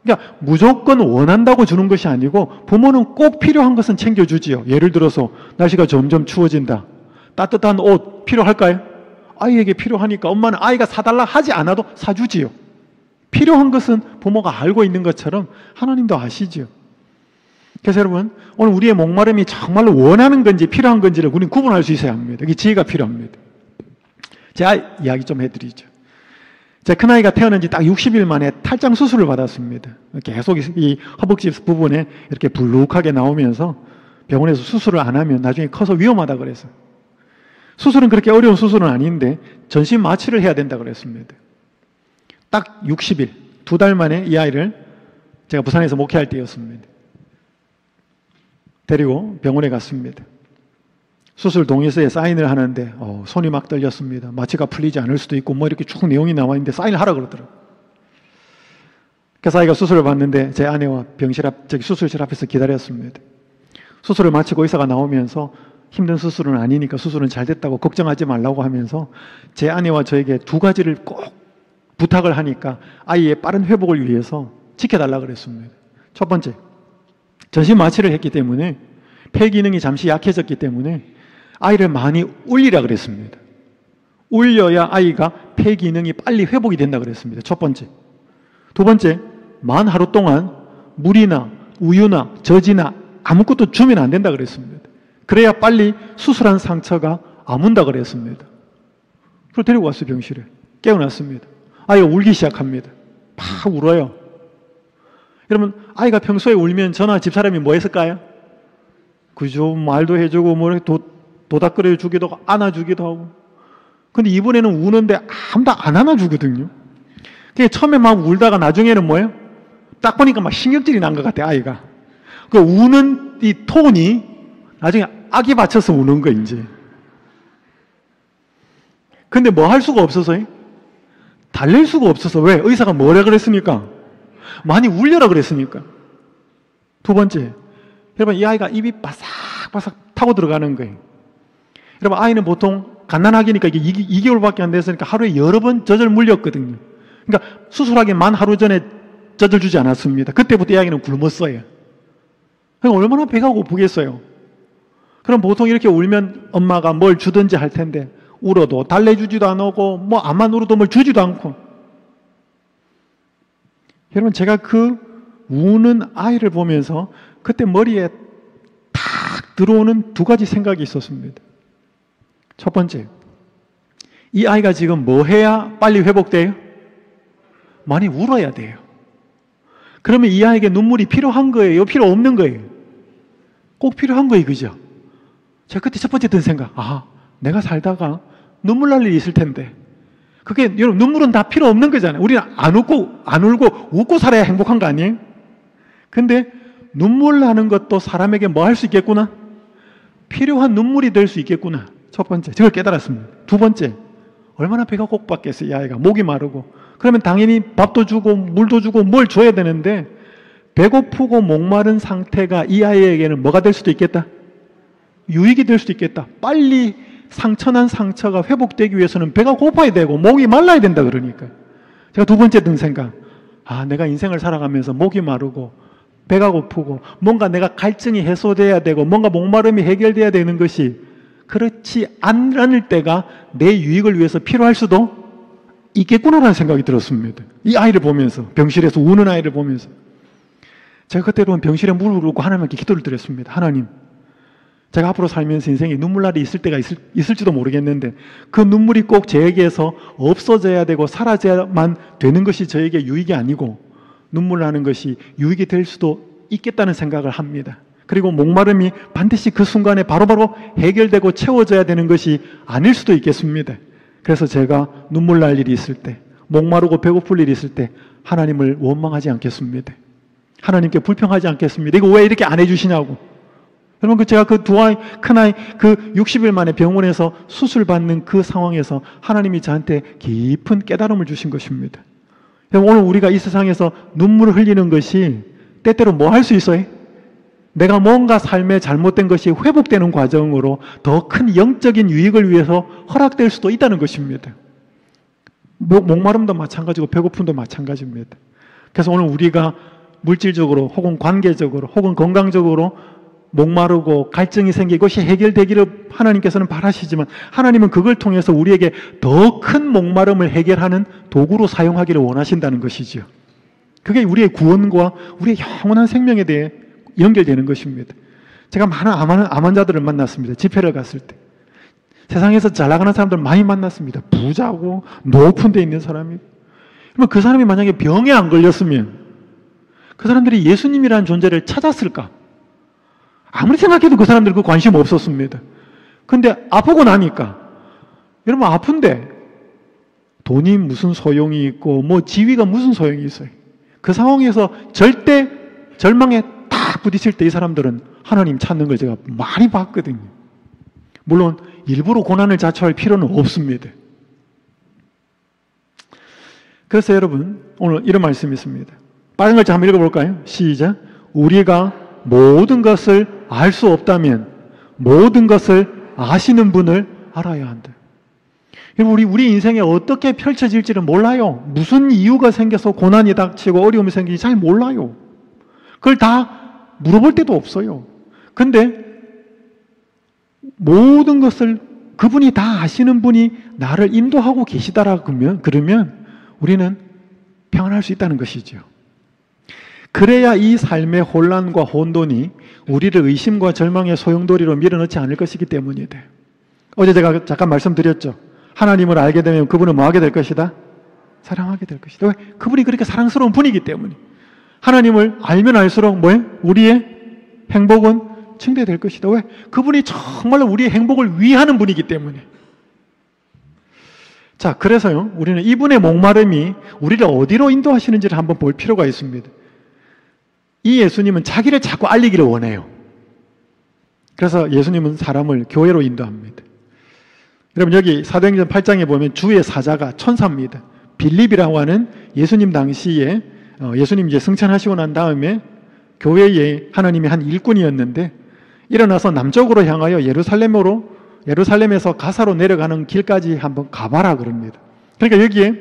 그러니까 무조건 원한다고 주는 것이 아니고 부모는 꼭 필요한 것은 챙겨주지요. 예를 들어서 날씨가 점점 추워진다. 따뜻한 옷 필요할까요? 아이에게 필요하니까 엄마는 아이가 사달라 하지 않아도 사주지요. 필요한 것은 부모가 알고 있는 것처럼 하나님도 아시지요. 그래서 여러분, 오늘 우리의 목마름이 정말로 원하는 건지 필요한 건지를 우리는 구분할 수 있어야 합니다. 이게 지혜가 필요합니다. 제가 이야기 좀 해드리죠. 제 큰아이가 태어난 지 딱 60일 만에 탈장 수술을 받았습니다. 계속 이 허벅지 부분에 이렇게 불룩하게 나오면서 병원에서 수술을 안 하면 나중에 커서 위험하다 그래서. 수술은 그렇게 어려운 수술은 아닌데 전신 마취를 해야 된다 그랬습니다. 딱 60일, 2달 만에 이 아이를 제가 부산에서 목회할 때였습니다. 데리고 병원에 갔습니다. 수술 동의서에 사인을 하는데 손이 막 떨렸습니다. 마취가 풀리지 않을 수도 있고 뭐 이렇게 쭉 내용이 나와 있는데 사인을 하라 그러더라고요. 그래서 아이가 수술을 받는데 제 아내와 수술실 앞에서 기다렸습니다. 수술을 마치고 의사가 나오면서 힘든 수술은 아니니까 수술은 잘 됐다고 걱정하지 말라고 하면서 제 아내와 저에게 2가지를 꼭 부탁을 하니까 아이의 빠른 회복을 위해서 지켜달라고 그랬습니다. 첫 번째, 전신 마취를 했기 때문에 폐 기능이 잠시 약해졌기 때문에 아이를 많이 울리라 그랬습니다. 울려야 아이가 폐 기능이 빨리 회복이 된다 그랬습니다. 첫 번째. 두 번째, 만 하루 동안 물이나 우유나 젖이나 아무것도 주면 안 된다 그랬습니다. 그래야 빨리 수술한 상처가 아문다 그랬습니다. 그래서 데리고 왔어요, 병실에. 깨어났습니다. 아이가 울기 시작합니다. 막 울어요. 여러분, 아이가 평소에 울면 저나 집사람이 뭐 했을까요? 그죠? 말도 해주고, 뭐, 도닥거려 주기도 하고, 안아주기도 하고. 근데 이번에는 우는데 아무도 안 안아주거든요. 그게 처음에 막 울다가 나중에는 뭐예요? 딱 보니까 막 신경질이 난 것 같아요, 아이가. 그 우는 이 톤이 나중에 악이 받쳐서 우는 거, 이제. 근데 뭐 할 수가 없어서요? 달랠 수가 없어서. 왜? 의사가 뭐라 그랬습니까? 많이 울려라 그랬으니까. 두 번째, 여러분, 이 아이가 입이 바삭바삭 타고 들어가는 거예요. 여러분, 아이는 보통 갓난아기니까 이게 2개월밖에 안 됐으니까 하루에 여러 번 젖을 물렸거든요. 그러니까 수술하기 만 하루 전에 젖을 주지 않았습니다. 그때부터 이 아이는 굶었어요. 그러니까 얼마나 배가 고프겠어요. 그럼 보통 이렇게 울면 엄마가 뭘 주든지 할 텐데 울어도 달래주지도 않고 뭐 암만 울어도 뭘 주지도 않고. 여러분, 제가 그 우는 아이를 보면서 그때 머리에 탁 들어오는 2가지 생각이 있었습니다. 첫 번째, 이 아이가 지금 뭐 해야 빨리 회복돼요? 많이 울어야 돼요. 그러면 이 아이에게 눈물이 필요한 거예요? 필요 없는 거예요? 꼭 필요한 거예요, 그죠? 제가 그때 첫 번째 든 생각, 내가 살다가 눈물 날 일이 있을 텐데. 그게, 여러분, 눈물은 다 필요 없는 거잖아요. 우리는 안 울고, 웃고 살아야 행복한 거 아니에요? 근데 눈물 나는 것도 사람에게 뭐 할 수 있겠구나? 필요한 눈물이 될 수 있겠구나. 첫 번째, 저걸 깨달았습니다. 두 번째, 얼마나 배가 고팠겠어요, 이 아이가. 목이 마르고. 그러면 당연히 밥도 주고, 물도 주고, 뭘 줘야 되는데, 배고프고 목마른 상태가 이 아이에게는 뭐가 될 수도 있겠다? 유익이 될 수도 있겠다. 빨리 상처난 상처가 회복되기 위해서는 배가 고파야 되고 목이 말라야 된다 그러니까. 제가 두 번째 든 생각, 내가 인생을 살아가면서 목이 마르고 배가 고프고 뭔가 내가 갈증이 해소돼야 되고 뭔가 목마름이 해결돼야 되는 것이 그렇지 않을 때가 내 유익을 위해서 필요할 수도 있겠구나라는 생각이 들었습니다. 이 아이를 보면서, 병실에서 우는 아이를 보면서. 제가 그때로는 병실에 무릎을 꿇고 하나님께 기도를 드렸습니다. 하나님, 제가 앞으로 살면서 인생에 눈물날이 있을 때가 있을지도 모르겠는데 그 눈물이 꼭 저에게서 없어져야 되고 사라져야만 되는 것이 저에게 유익이 아니고 눈물 나는 것이 유익이 될 수도 있겠다는 생각을 합니다. 그리고 목마름이 반드시 그 순간에 바로바로 해결되고 채워져야 되는 것이 아닐 수도 있겠습니다. 그래서 제가 눈물 날 일이 있을 때, 목마르고 배고플 일이 있을 때 하나님을 원망하지 않겠습니다. 하나님께 불평하지 않겠습니다. 이거 왜 이렇게 안 해주시냐고. 여러분, 제가 그 두 아이, 큰아이, 그 60일 만에 병원에서 수술받는 그 상황에서 하나님이 저한테 깊은 깨달음을 주신 것입니다. 오늘 우리가 이 세상에서 눈물을 흘리는 것이 때때로 뭐 할 수 있어요? 내가 뭔가 삶에 잘못된 것이 회복되는 과정으로 더 큰 영적인 유익을 위해서 허락될 수도 있다는 것입니다. 목마름도 마찬가지고 배고픔도 마찬가지입니다. 그래서 오늘 우리가 물질적으로 혹은 관계적으로 혹은 건강적으로 목마르고 갈증이 생기고 그것이 해결되기를 하나님께서는 바라시지만 하나님은 그걸 통해서 우리에게 더 큰 목마름을 해결하는 도구로 사용하기를 원하신다는 것이지요. 그게 우리의 구원과 우리의 영원한 생명에 대해 연결되는 것입니다. 제가 많은 암 환자들을 만났습니다. 집회를 갔을 때. 세상에서 잘 나가는 사람들 많이 만났습니다. 부자고 높은 데 있는 사람이. 그러면 그 사람이 만약에 병에 안 걸렸으면 그 사람들이 예수님이라는 존재를 찾았을까? 아무리 생각해도 그 사람들 그 관심 없었습니다. 근데 아프고 나니까 여러분 아픈데 돈이 무슨 소용이 있고 뭐 지위가 무슨 소용이 있어요. 그 상황에서 절대 절망에 딱 부딪힐 때 이 사람들은 하나님 찾는 걸 제가 많이 봤거든요. 물론 일부러 고난을 자초할 필요는 없습니다. 그래서 여러분 오늘 이런 말씀이 있습니다. 빠른 글자 한번 읽어볼까요? 시작. 우리가 모든 것을 알 수 없다면 모든 것을 아시는 분을 알아야 한다. 여러분 우리 인생에 어떻게 펼쳐질지는 몰라요. 무슨 이유가 생겨서 고난이 닥치고 어려움이 생기는지 잘 몰라요. 그걸 다 물어볼 때도 없어요. 근데 모든 것을 그분이 다 아시는 분이 나를 인도하고 계시다라 그러면 우리는 평안할 수 있다는 것이죠. 그래야 이 삶의 혼란과 혼돈이 우리를 의심과 절망의 소용돌이로 밀어넣지 않을 것이기 때문이다. 어제 제가 잠깐 말씀드렸죠. 하나님을 알게 되면 그분은 뭐 하게 될 것이다? 사랑하게 될 것이다. 왜? 그분이 그렇게 사랑스러운 분이기 때문에. 하나님을 알면 알수록 뭐예요? 우리의 행복은 증대될 것이다. 왜? 그분이 정말로 우리의 행복을 위하는 분이기 때문에. 자, 그래서요, 우리는 이분의 목마름이 우리를 어디로 인도하시는지를 한번 볼 필요가 있습니다. 이 예수님은 자기를 자꾸 알리기를 원해요. 그래서 예수님은 사람을 교회로 인도합니다. 여러분 여기 사도행전 8장에 보면 주의 사자가 천사입니다. 빌립이라고 하는 예수님 당시에 예수님 이제 승천하시고 난 다음에 교회에 하나님의 한 일꾼이었는데 일어나서 남쪽으로 향하여 예루살렘에서 가사로 내려가는 길까지 한번 가봐라 그럽니다. 그러니까 여기에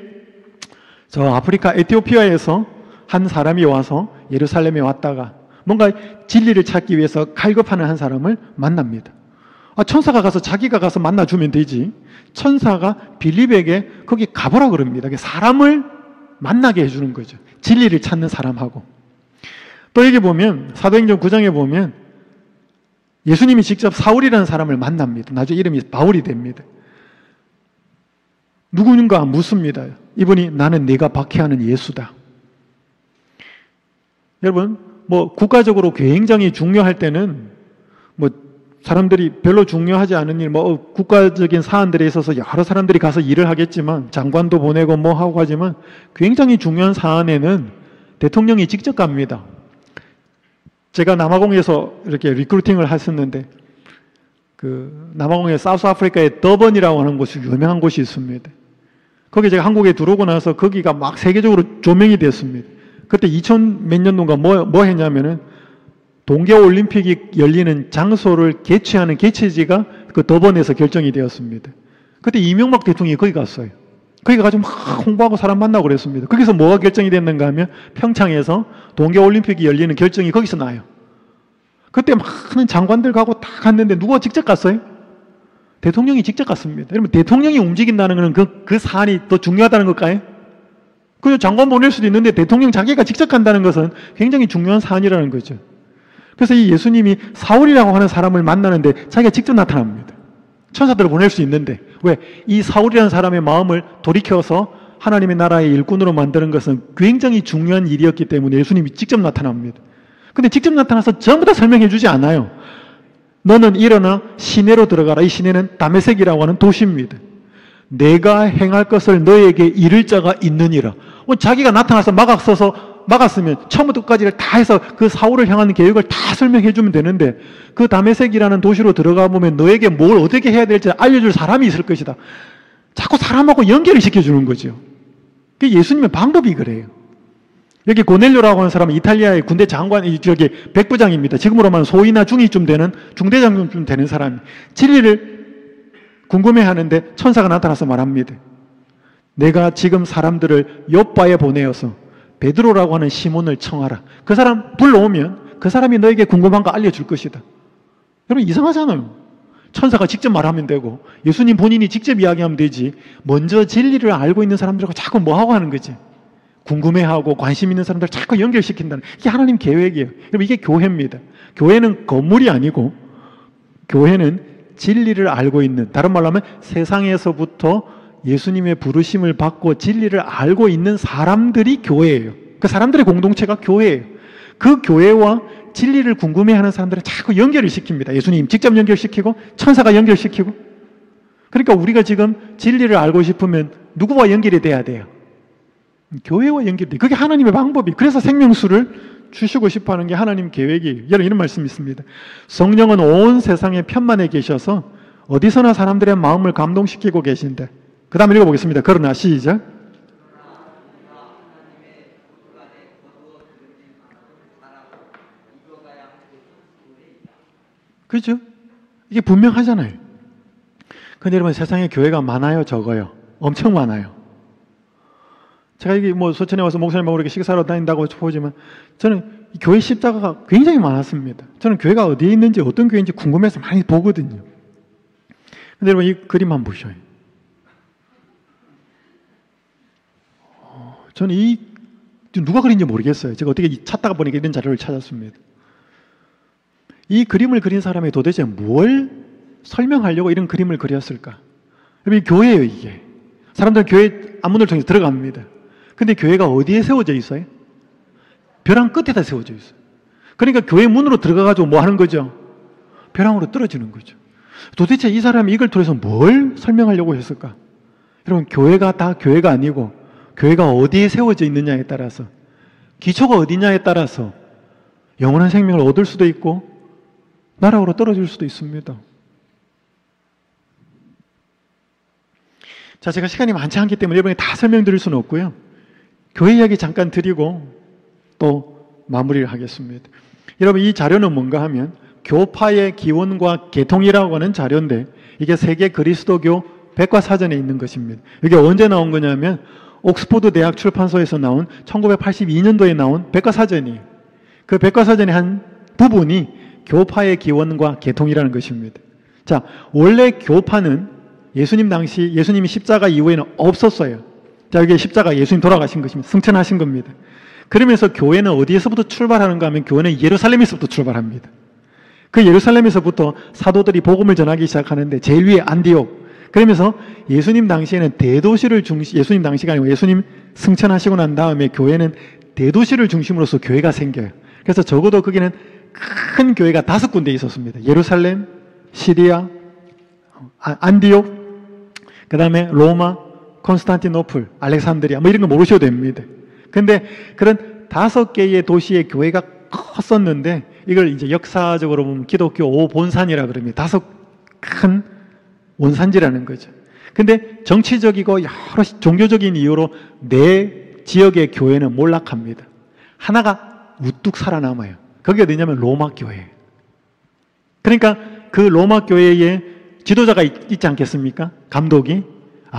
저 아프리카 에티오피아에서 한 사람이 와서 예루살렘에 왔다가 뭔가 진리를 찾기 위해서 갈급하는 한 사람을 만납니다. 천사가 가서 자기가 가서 만나주면 되지. 천사가 빌립에게 거기 가보라 그럽니다. 사람을 만나게 해주는 거죠. 진리를 찾는 사람하고. 또 여기 보면 사도행전 9장에 보면 예수님이 직접 사울이라는 사람을 만납니다. 나중에 이름이 바울이 됩니다. 누구인가 묻습니다. 이분이 나는 네가 박해하는 예수다. 여러분 뭐 국가적으로 굉장히 중요할 때는 뭐 사람들이 별로 중요하지 않은 일, 뭐 국가적인 사안들에 있어서 여러 사람들이 가서 일을 하겠지만 장관도 보내고 뭐 하고 하지만 굉장히 중요한 사안에는 대통령이 직접 갑니다. 제가 남아공에서 이렇게 리크루팅을 했었는데 그 남아공의 사우스아프리카의 더번이라고 하는 곳이 유명한 곳이 있습니다. 거기 제가 한국에 들어오고 나서 거기가 막 세계적으로 조명이 됐습니다. 그때 2000 몇 년도인가 뭐 했냐면은 동계올림픽이 열리는 장소를 개최하는 개최지가 그 더번에서 결정이 되었습니다. 그때 이명박 대통령이 거기 갔어요. 거기 가가지고 막 홍보하고 사람 만나고 그랬습니다. 거기서 뭐가 결정이 됐는가 하면 평창에서 동계올림픽이 열리는 결정이 거기서 나요. 그때 많은 장관들 가고 다 갔는데 누가 직접 갔어요? 대통령이 직접 갔습니다. 여러분 대통령이 움직인다는 것은 그 사안이 더 중요하다는 걸까요? 그냥 장관 보낼 수도 있는데 대통령 자기가 직접 간다는 것은 굉장히 중요한 사안이라는 거죠. 그래서 이 예수님이 사울이라고 하는 사람을 만나는데 자기가 직접 나타납니다. 천사들을 보낼 수 있는데 왜? 이 사울이라는 사람의 마음을 돌이켜서 하나님의 나라의 일꾼으로 만드는 것은 굉장히 중요한 일이었기 때문에 예수님이 직접 나타납니다. 근데 직접 나타나서 전부 다 설명해 주지 않아요. 너는 일어나 시내로 들어가라. 이 시내는 다메섹이라고 하는 도시입니다. 내가 행할 것을 너에게 이를 자가 있느니라. 자기가 나타나서 막았으면 처음부터 끝까지를 다 해서 그 사울을 향하는 계획을 다 설명해 주면 되는데, 그 다메섹이라는 도시로 들어가 보면 너에게 뭘 어떻게 해야 될지 알려줄 사람이 있을 것이다. 자꾸 사람하고 연결을 시켜주는 거죠. 그게 예수님의 방법이 그래요. 여기 고넬료라고 하는 사람은 이탈리아의 군대 장관, 저기 백부장입니다. 지금으로 말하면 소위나 중위쯤 되는, 중대장군쯤 되는 사람이 진리를 궁금해하는데 천사가 나타나서 말합니다. 내가 지금 사람들을 욥바에 보내어서 베드로라고 하는 시몬을 청하라. 그 사람 불러오면 그 사람이 너에게 궁금한 거 알려줄 것이다. 여러분 이상하잖아요. 천사가 직접 말하면 되고 예수님 본인이 직접 이야기하면 되지, 먼저 진리를 알고 있는 사람들하고 자꾸 뭐하고 하는 거지? 궁금해하고 관심 있는 사람들 자꾸 연결시킨다는, 이게 하나님 계획이에요. 여러분 이게 교회입니다. 교회는 건물이 아니고 교회는 진리를 알고 있는, 다른 말로 하면 세상에서부터 예수님의 부르심을 받고 진리를 알고 있는 사람들이 교회예요. 그 사람들의 공동체가 교회예요. 그 교회와 진리를 궁금해하는 사람들은 자꾸 연결을 시킵니다. 예수님 직접 연결시키고 천사가 연결시키고. 그러니까 우리가 지금 진리를 알고 싶으면 누구와 연결이 돼야 돼요? 교회와 연결돼요. 그게 하나님의 방법이. 그래서 생명수를 주시고 싶어하는 게 하나님 계획이에요. 여러분 이런 말씀이 있습니다. 성령은 온 세상에 편만에 계셔서 어디서나 사람들의 마음을 감동시키고 계신데, 그 다음에 읽어보겠습니다. 그러나 시작. 그렇죠? 이게 분명하잖아요. 근데 여러분 세상에 교회가 많아요, 적어요? 엄청 많아요. 제가 여기 소천에 와서 목사님하고 이렇게 식사하러 다닌다고 보지만 저는 교회 십자가가 굉장히 많았습니다. 저는 교회가 어디에 있는지 어떤 교회인지 궁금해서 많이 보거든요. 근데 여러분 이 그림 한번 보셔요. 저는 누가 그린지 모르겠어요. 제가 어떻게 찾다가 보니까 이런 자료를 찾았습니다. 이 그림을 그린 사람이 도대체 뭘 설명하려고 이런 그림을 그렸을까? 여러분 교회예요 이게. 사람들 교회 앞문을 통해서 들어갑니다. 근데 교회가 어디에 세워져 있어요? 벼랑 끝에다 세워져 있어요. 그러니까 교회 문으로 들어가가지고 뭐 하는 거죠? 벼랑으로 떨어지는 거죠. 도대체 이 사람이 이걸 통해서 뭘 설명하려고 했을까? 여러분 교회가 다 교회가 아니고 교회가 어디에 세워져 있느냐에 따라서, 기초가 어디냐에 따라서 영원한 생명을 얻을 수도 있고 나락으로 떨어질 수도 있습니다. 자, 제가 시간이 많지 않기 때문에 이번에 다 설명드릴 수는 없고요. 교회 이야기 잠깐 드리고 또 마무리를 하겠습니다. 여러분 이 자료는 뭔가 하면 교파의 기원과 계통이라고 하는 자료인데, 이게 세계 그리스도교 백과사전에 있는 것입니다. 이게 언제 나온 거냐면 옥스포드 대학 출판소에서 나온 1982년도에 나온 백과사전이에요. 그 백과사전의 한 부분이 교파의 기원과 계통이라는 것입니다. 자, 원래 교파는 예수님이 십자가 이후에는 없었어요. 자, 여기 십자가 예수님 돌아가신 것입니다. 승천하신 겁니다. 그러면서 교회는 어디에서부터 출발하는가 하면 교회는 예루살렘에서부터 출발합니다. 그 예루살렘에서부터 사도들이 복음을 전하기 시작하는데 제일 위에 안디옥. 그러면서 예수님 당시에는 예수님 당시가 아니고 예수님 승천하시고 난 다음에 교회는 대도시를 중심으로서 교회가 생겨요. 그래서 적어도 거기는 큰 교회가 5군데 있었습니다. 예루살렘, 시리아, 안디옥, 그 다음에 로마, 콘스탄티노플, 알렉산드리아 이런 거 모르셔도 됩니다. 근데 그런 5개의 도시의 교회가 컸었는데 이걸 이제 역사적으로 보면 기독교 5본산이라 그럽니다. 5 큰 원산지라는 거죠. 근데 정치적이고 여러 종교적인 이유로 내 지역의 교회는 몰락합니다. 하나가 우뚝 살아남아요. 그게 어디냐면 로마 교회예요. 그러니까 그 로마 교회에 지도자가 있지 않겠습니까? 감독이.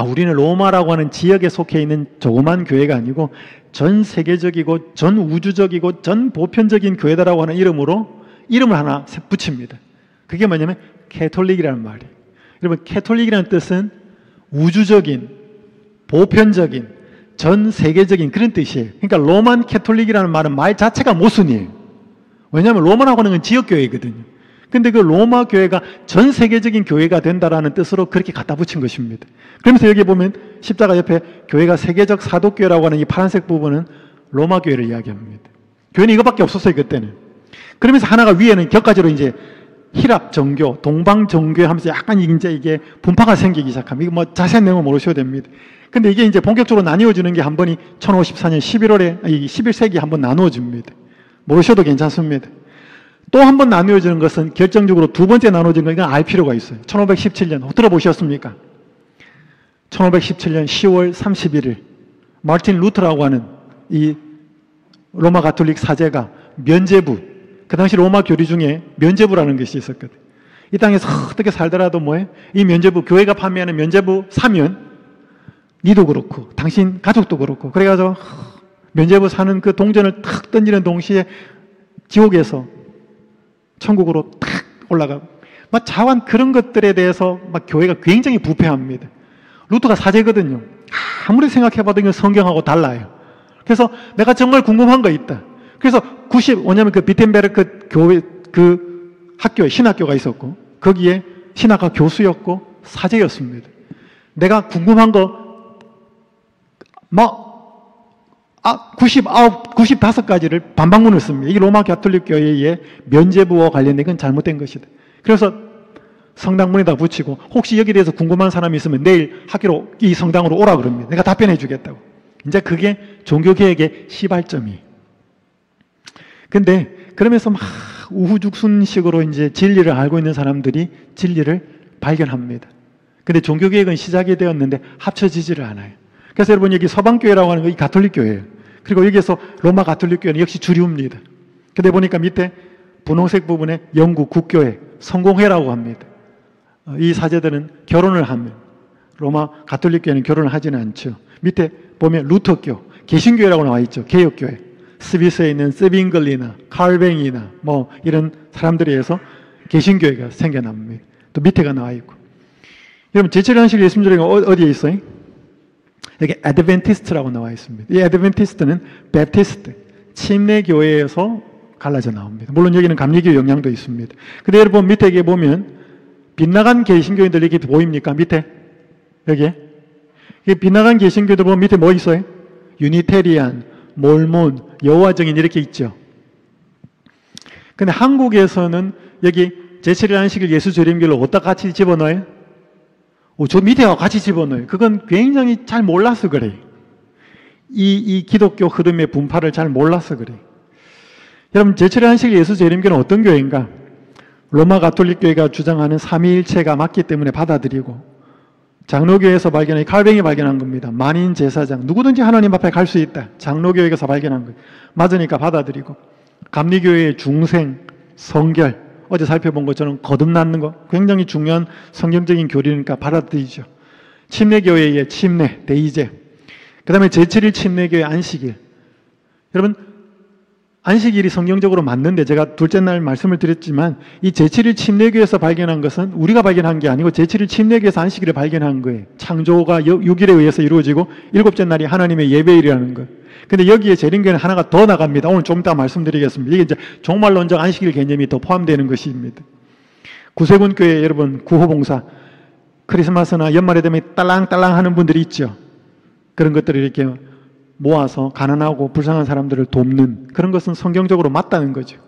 우리는 로마라고 하는 지역에 속해 있는 조그만 교회가 아니고 전 세계적이고 전 우주적이고 전 보편적인 교회다라고 하는 이름으로 이름을 하나 붙입니다. 그게 뭐냐면 캐톨릭이라는 말이에요. 여러분 캐톨릭이라는 뜻은 우주적인, 보편적인, 전 세계적인 그런 뜻이에요. 그러니까 로만 캐톨릭이라는 말은 말 자체가 모순이에요. 왜냐하면 로마라고 하는 건 지역교회거든요. 근데 그 로마 교회가 전 세계적인 교회가 된다라는 뜻으로 그렇게 갖다 붙인 것입니다. 그러면서 여기 보면 십자가 옆에 교회가 세계적 사도교회라고 하는 이 파란색 부분은 로마 교회를 이야기합니다. 교회는 이거밖에 없었어요, 그때는. 그러면서 하나가 위에는 격가지로 이제 히랍 정교, 동방 정교 하면서 약간 이제 이게 분파가 생기기 시작합니다. 이거 뭐 자세한 내용은 모르셔도 됩니다. 근데 이게 이제 본격적으로 나뉘어지는 게 한 번이 1054년 11월에, 11세기에 한 번 나누어집니다. 모르셔도 괜찮습니다. 또 한 번 나누어지는 것은 결정적으로 두 번째 나누어지는 거 이건 알 필요가 있어요. 1517년, 들어보셨습니까? 1517년 10월 31일, 마르틴 루터라고 하는 이 로마 가톨릭 사제가 면죄부, 그 당시 로마 교리 중에 면죄부라는 것이 있었거든. 이 땅에서 어떻게 살더라도 뭐해? 이 면죄부, 교회가 판매하는 면죄부 사면 니도 그렇고 당신 가족도 그렇고 그래가지고 면죄부 사는 그 동전을 탁 던지는 동시에 지옥에서 천국으로 탁 올라가고 막 자완 그런 것들에 대해서 막 교회가 굉장히 부패합니다. 루터가 사제거든요. 아무리 생각해봐도 이건 성경하고 달라요. 그래서 내가 정말 궁금한 거 있다. 그래서 95년 그 비텐베르크 교회 그 학교에 신학교가 있었고 거기에 신학과 교수였고 사제였습니다. 내가 궁금한 거 막 95가지를 반박문을 씁니다. 이게 로마 가톨릭 교회의 면죄부와 관련된 건 잘못된 것이다. 그래서 성당문에다 붙이고 혹시 여기에 대해서 궁금한 사람이 있으면 내일 학교로 이 성당으로 오라 그럽니다. 내가 답변해 주겠다고. 이제 그게 종교개혁의 시발점이에요. 근데 그러면서 막 우후죽순식으로 이제 진리를 알고 있는 사람들이 진리를 발견합니다. 근데 종교개혁은 시작이 되었는데 합쳐지지를 않아요. 그래서 여러분 여기 서방교회라고 하는 거 이 가톨릭교회예요. 그리고 여기에서 로마 가톨릭교회는 역시 주류입니다. 근데 보니까 밑에 분홍색 부분에 영국 국교회, 성공회라고 합니다. 이 사제들은 결혼을 하면 로마 가톨릭교회는 결혼을 하지는 않죠. 밑에 보면 루터교, 개신교회라고 나와 있죠. 개혁교회. 스위스에 있는 스빙글리나 칼뱅이나 뭐 이런 사람들에 의해서 개신교회가 생겨납니다. 또 밑에가 나와 있고. 여러분 제철현실 예수님들이 어디에 있어요? 여기 애드벤티스트라고 나와 있습니다. 이 애드벤티스트는 베프티스트, 침례교회에서 갈라져 나옵니다. 물론 여기는 감리교 영향도 있습니다. 근데 여러분 밑에 여기 보면 빗나간 개신교인들 이렇게 보입니까? 밑에 여기에 빗나간 개신교들 보면 밑에 뭐 있어요? 유니테리안, 몰몬, 여호와 증인 이렇게 있죠. 근데 한국에서는 여기 제7일 안식일 예수 재림교를 어디다 같이 집어넣어요? 저 밑에하고 같이 집어넣어요. 그건 굉장히 잘 몰라서 그래요. 이 기독교 흐름의 분파를 잘 몰라서 그래요. 여러분 제7일 안식일 예수 재림교는 어떤 교회인가? 로마 가톨릭 교회가 주장하는 삼위일체가 맞기 때문에 받아들이고 장로교회에서 발견한 칼뱅이 발견한 겁니다. 만인 제사장 누구든지 하나님 앞에 갈 수 있다. 장로교회에서 발견한 거예요. 맞으니까 받아들이고 감리교회의 중생, 성결 어제 살펴본 것처럼 거듭나는 거 굉장히 중요한 성경적인 교리니까 받아들이죠. 침례교회의 침례, 대이제 그 다음에 제7일 침례교회 안식일. 여러분 안식일이 성경적으로 맞는데 제가 둘째 날 말씀을 드렸지만 이 제7일 침례교회에서 발견한 것은 우리가 발견한 게 아니고 제7일 침례교회에서 안식일을 발견한 거예요. 창조가 6일에 의해서 이루어지고 일곱째 날이 하나님의 예배일이라는 거예요. 근데 여기에 재림교회는 하나가 더 나갑니다. 오늘 좀 이따 말씀드리겠습니다. 이게 이제 종말론적 안식일 개념이 더 포함되는 것입니다. 구세군 교회 여러분 구호봉사 크리스마스나 연말에 되면 딸랑딸랑 하는 분들이 있죠. 그런 것들을 이렇게 모아서 가난하고 불쌍한 사람들을 돕는 그런 것은 성경적으로 맞다는 거죠.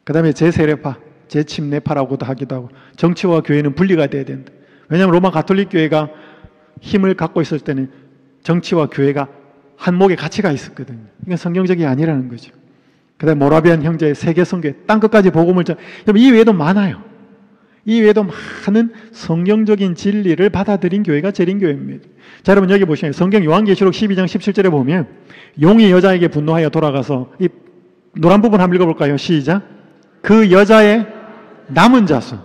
그 다음에 제세례파, 제침례파라고도 하기도 하고 정치와 교회는 분리가 돼야 된다. 왜냐하면 로마 가톨릭 교회가 힘을 갖고 있을 때는 정치와 교회가 한목에 같이 가 있었거든요. 이건 성경적이 아니라는 거죠. 그 다음에 모라비안 형제의 세계선교회 땅끝까지 복음을 이 외에도 많아요. 이 외에도 많은 성경적인 진리를 받아들인 교회가 재림교회입니다. 자, 여러분 여기 보시면 성경 요한계시록 12장 17절에 보면 용이 여자에게 분노하여 돌아가서 이 노란 부분 한번 읽어볼까요? 시작. 그 여자의 남은 자손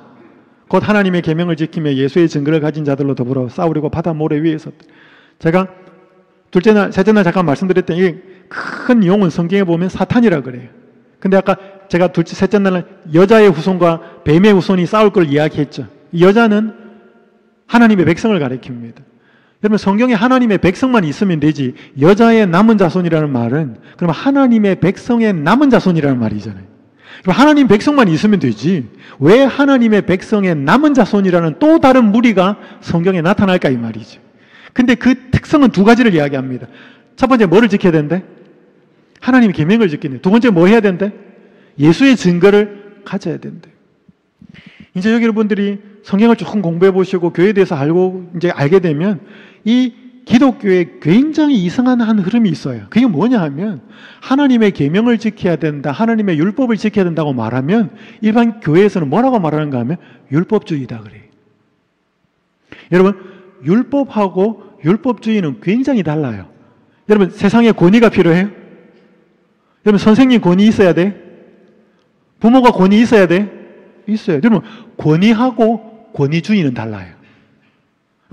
곧 하나님의 계명을 지키며 예수의 증거를 가진 자들로 더불어 싸우려고 바다 모래 위에 섰다. 제가 둘째 날, 셋째 날 잠깐 말씀드렸던 이 큰 용은 성경에 보면 사탄이라 그래요. 근데 아까 제가 셋째 날은 여자의 후손과 뱀의 후손이 싸울 걸 이야기했죠. 이 여자는 하나님의 백성을 가리킵니다. 여러분 성경에 하나님의 백성만 있으면 되지 여자의 남은 자손이라는 말은 그럼 하나님의 백성의 남은 자손이라는 말이잖아요. 그럼 하나님 백성만 있으면 되지 왜 하나님의 백성의 남은 자손이라는 또 다른 무리가 성경에 나타날까 이 말이죠. 근데 그 특성은 두 가지를 이야기합니다. 첫 번째 뭐를 지켜야 된대? 하나님의 계명을 지키네. 두 번째 뭐 해야 된대? 예수의 증거를 가져야 된대요. 이제 여러분들이 성경을 조금 공부해 보시고 교회에 대해서 이제 알게 되면 이 기독교에 굉장히 이상한 한 흐름이 있어요. 그게 뭐냐 하면 하나님의 계명을 지켜야 된다, 하나님의 율법을 지켜야 된다고 말하면 일반 교회에서는 뭐라고 말하는가 하면 율법주의다 그래요. 여러분, 율법하고 율법주의는 굉장히 달라요. 여러분, 세상에 권위가 필요해요? 여러분, 선생님 권위 있어야 돼? 부모가 권위 있어야 돼? 있어요. 여러분, 권위하고 권위주의는 달라요.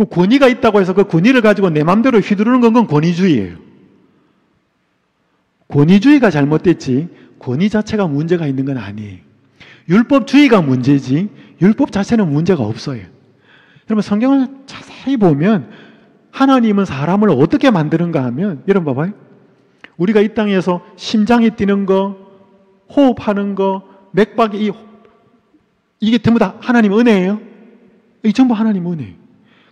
권위가 있다고 해서 그 권위를 가지고 내 마음대로 휘두르는 건 권위주의예요. 권위주의가 잘못됐지 권위 자체가 문제가 있는 건 아니에요. 율법주의가 문제지 율법 자체는 문제가 없어요. 여러분, 성경을 자세히 보면 하나님은 사람을 어떻게 만드는가 하면, 여러분 봐봐요. 우리가 이 땅에서 심장이 뛰는 거, 호흡하는 거, 맥박이 이게 전부 다 하나님 은혜예요? 이 전부 하나님 은혜예요.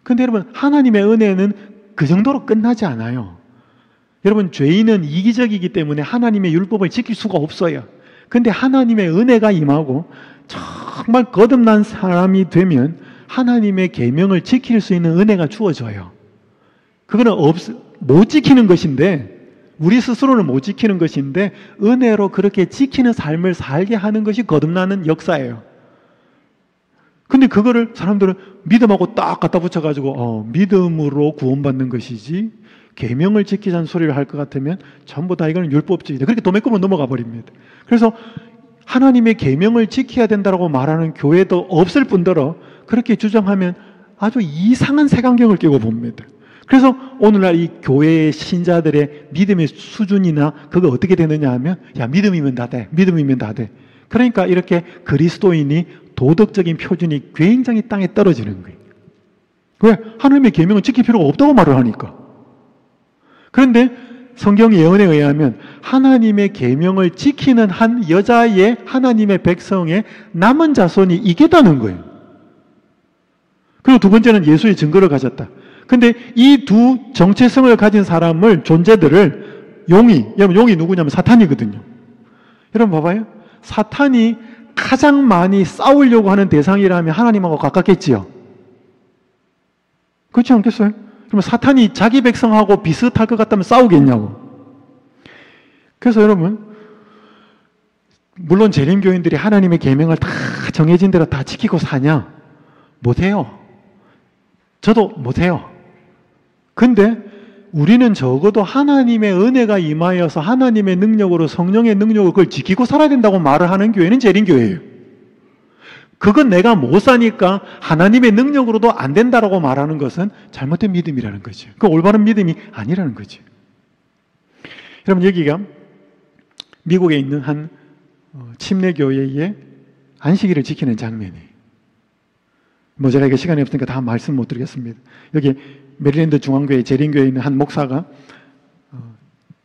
근데 여러분, 하나님의 은혜는 그 정도로 끝나지 않아요. 여러분, 죄인은 이기적이기 때문에 하나님의 율법을 지킬 수가 없어요. 근데 하나님의 은혜가 임하고 정말 거듭난 사람이 되면 하나님의 계명을 지킬 수 있는 은혜가 주어져요. 그거는 못 지키는 것인데, 우리 스스로는 못 지키는 것인데 은혜로 그렇게 지키는 삶을 살게 하는 것이 거듭나는 역사예요. 근데 그거를 사람들은 믿음하고 딱 갖다 붙여가지고 믿음으로 구원받는 것이지 계명을 지키자는 소리를 할 것 같으면 전부 다 이거는 율법주의다. 그렇게 도매금으로 넘어가 버립니다. 그래서 하나님의 계명을 지켜야 된다고 말하는 교회도 없을 뿐더러 그렇게 주장하면 아주 이상한 색안경을 끼고 봅니다. 그래서 오늘날 이 교회의 신자들의 믿음의 수준이나 그거 어떻게 되느냐 하면 야, 믿음이면 다 돼. 믿음이면 다 돼. 그러니까 이렇게 그리스도인이 도덕적인 표준이 굉장히 땅에 떨어지는 거예요. 왜? 하나님의 계명은 지킬 필요가 없다고 말을 하니까. 그런데 성경 예언에 의하면 하나님의 계명을 지키는 한 여자의 하나님의 백성의 남은 자손이 있겠다는 거예요. 그리고 두 번째는 예수의 증거를 가졌다. 근데 이 두 정체성을 가진 사람을, 존재들을 여러분 용이 누구냐면 사탄이거든요. 여러분 봐봐요. 사탄이 가장 많이 싸우려고 하는 대상이라면 하나님하고 가깝겠지요. 그렇지 않겠어요? 그러면 사탄이 자기 백성하고 비슷할 것 같다면 싸우겠냐고. 그래서 여러분, 물론 재림교인들이 하나님의 계명을 다 정해진 대로 다 지키고 사냐? 못해요. 저도 못해요. 근데 우리는 적어도 하나님의 은혜가 임하여서 하나님의 능력으로, 성령의 능력으로 그걸 지키고 살아야 된다고 말을 하는 교회는 재림교회예요. 그건 내가 못 사니까 하나님의 능력으로도 안 된다라고 말하는 것은 잘못된 믿음이라는 거죠. 그 올바른 믿음이 아니라는 거죠. 여러분, 여기가 미국에 있는 한 침례교회의 안식일을 지키는 장면이에요. 제가 이게 시간이 없으니까 다 말씀 못 드리겠습니다. 여기 메릴랜드 중앙교회 재림교회에 있는 한 목사가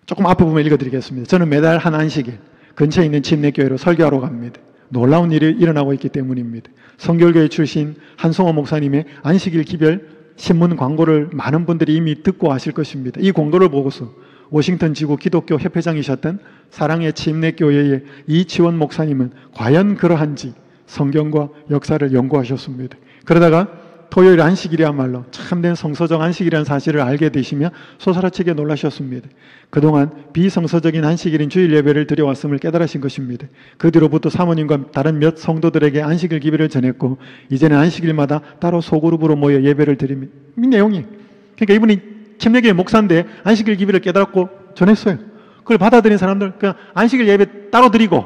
조금 앞에 보면 읽어드리겠습니다. 저는 매달 한 안식일 근처에 있는 침례교회로 설교하러 갑니다. 놀라운 일이 일어나고 있기 때문입니다. 성결교회 출신 한성호 목사님의 안식일 기별 신문 광고를 많은 분들이 이미 듣고 아실 것입니다. 이 광고를 보고서 워싱턴 지구 기독교 협회장이셨던 사랑의 침례교회의 이치원 목사님은 과연 그러한지 성경과 역사를 연구하셨습니다. 그러다가 토요일 안식일이야말로 참된 성서적 안식일이라는 사실을 알게 되시며 소스라치게 놀라셨습니다. 그동안 비성서적인 안식일인 주일 예배를 드려왔음을 깨달으신 것입니다. 그 뒤로부터 사모님과 다른 몇 성도들에게 안식일 기별을 전했고 이제는 안식일마다 따로 소그룹으로 모여 예배를 드립니다. 이 내용이, 그러니까 이분이 침례교회 목사인데 안식일 기별을 깨달았고 전했어요. 그걸 받아들인 사람들 그냥 안식일 예배 따로 드리고,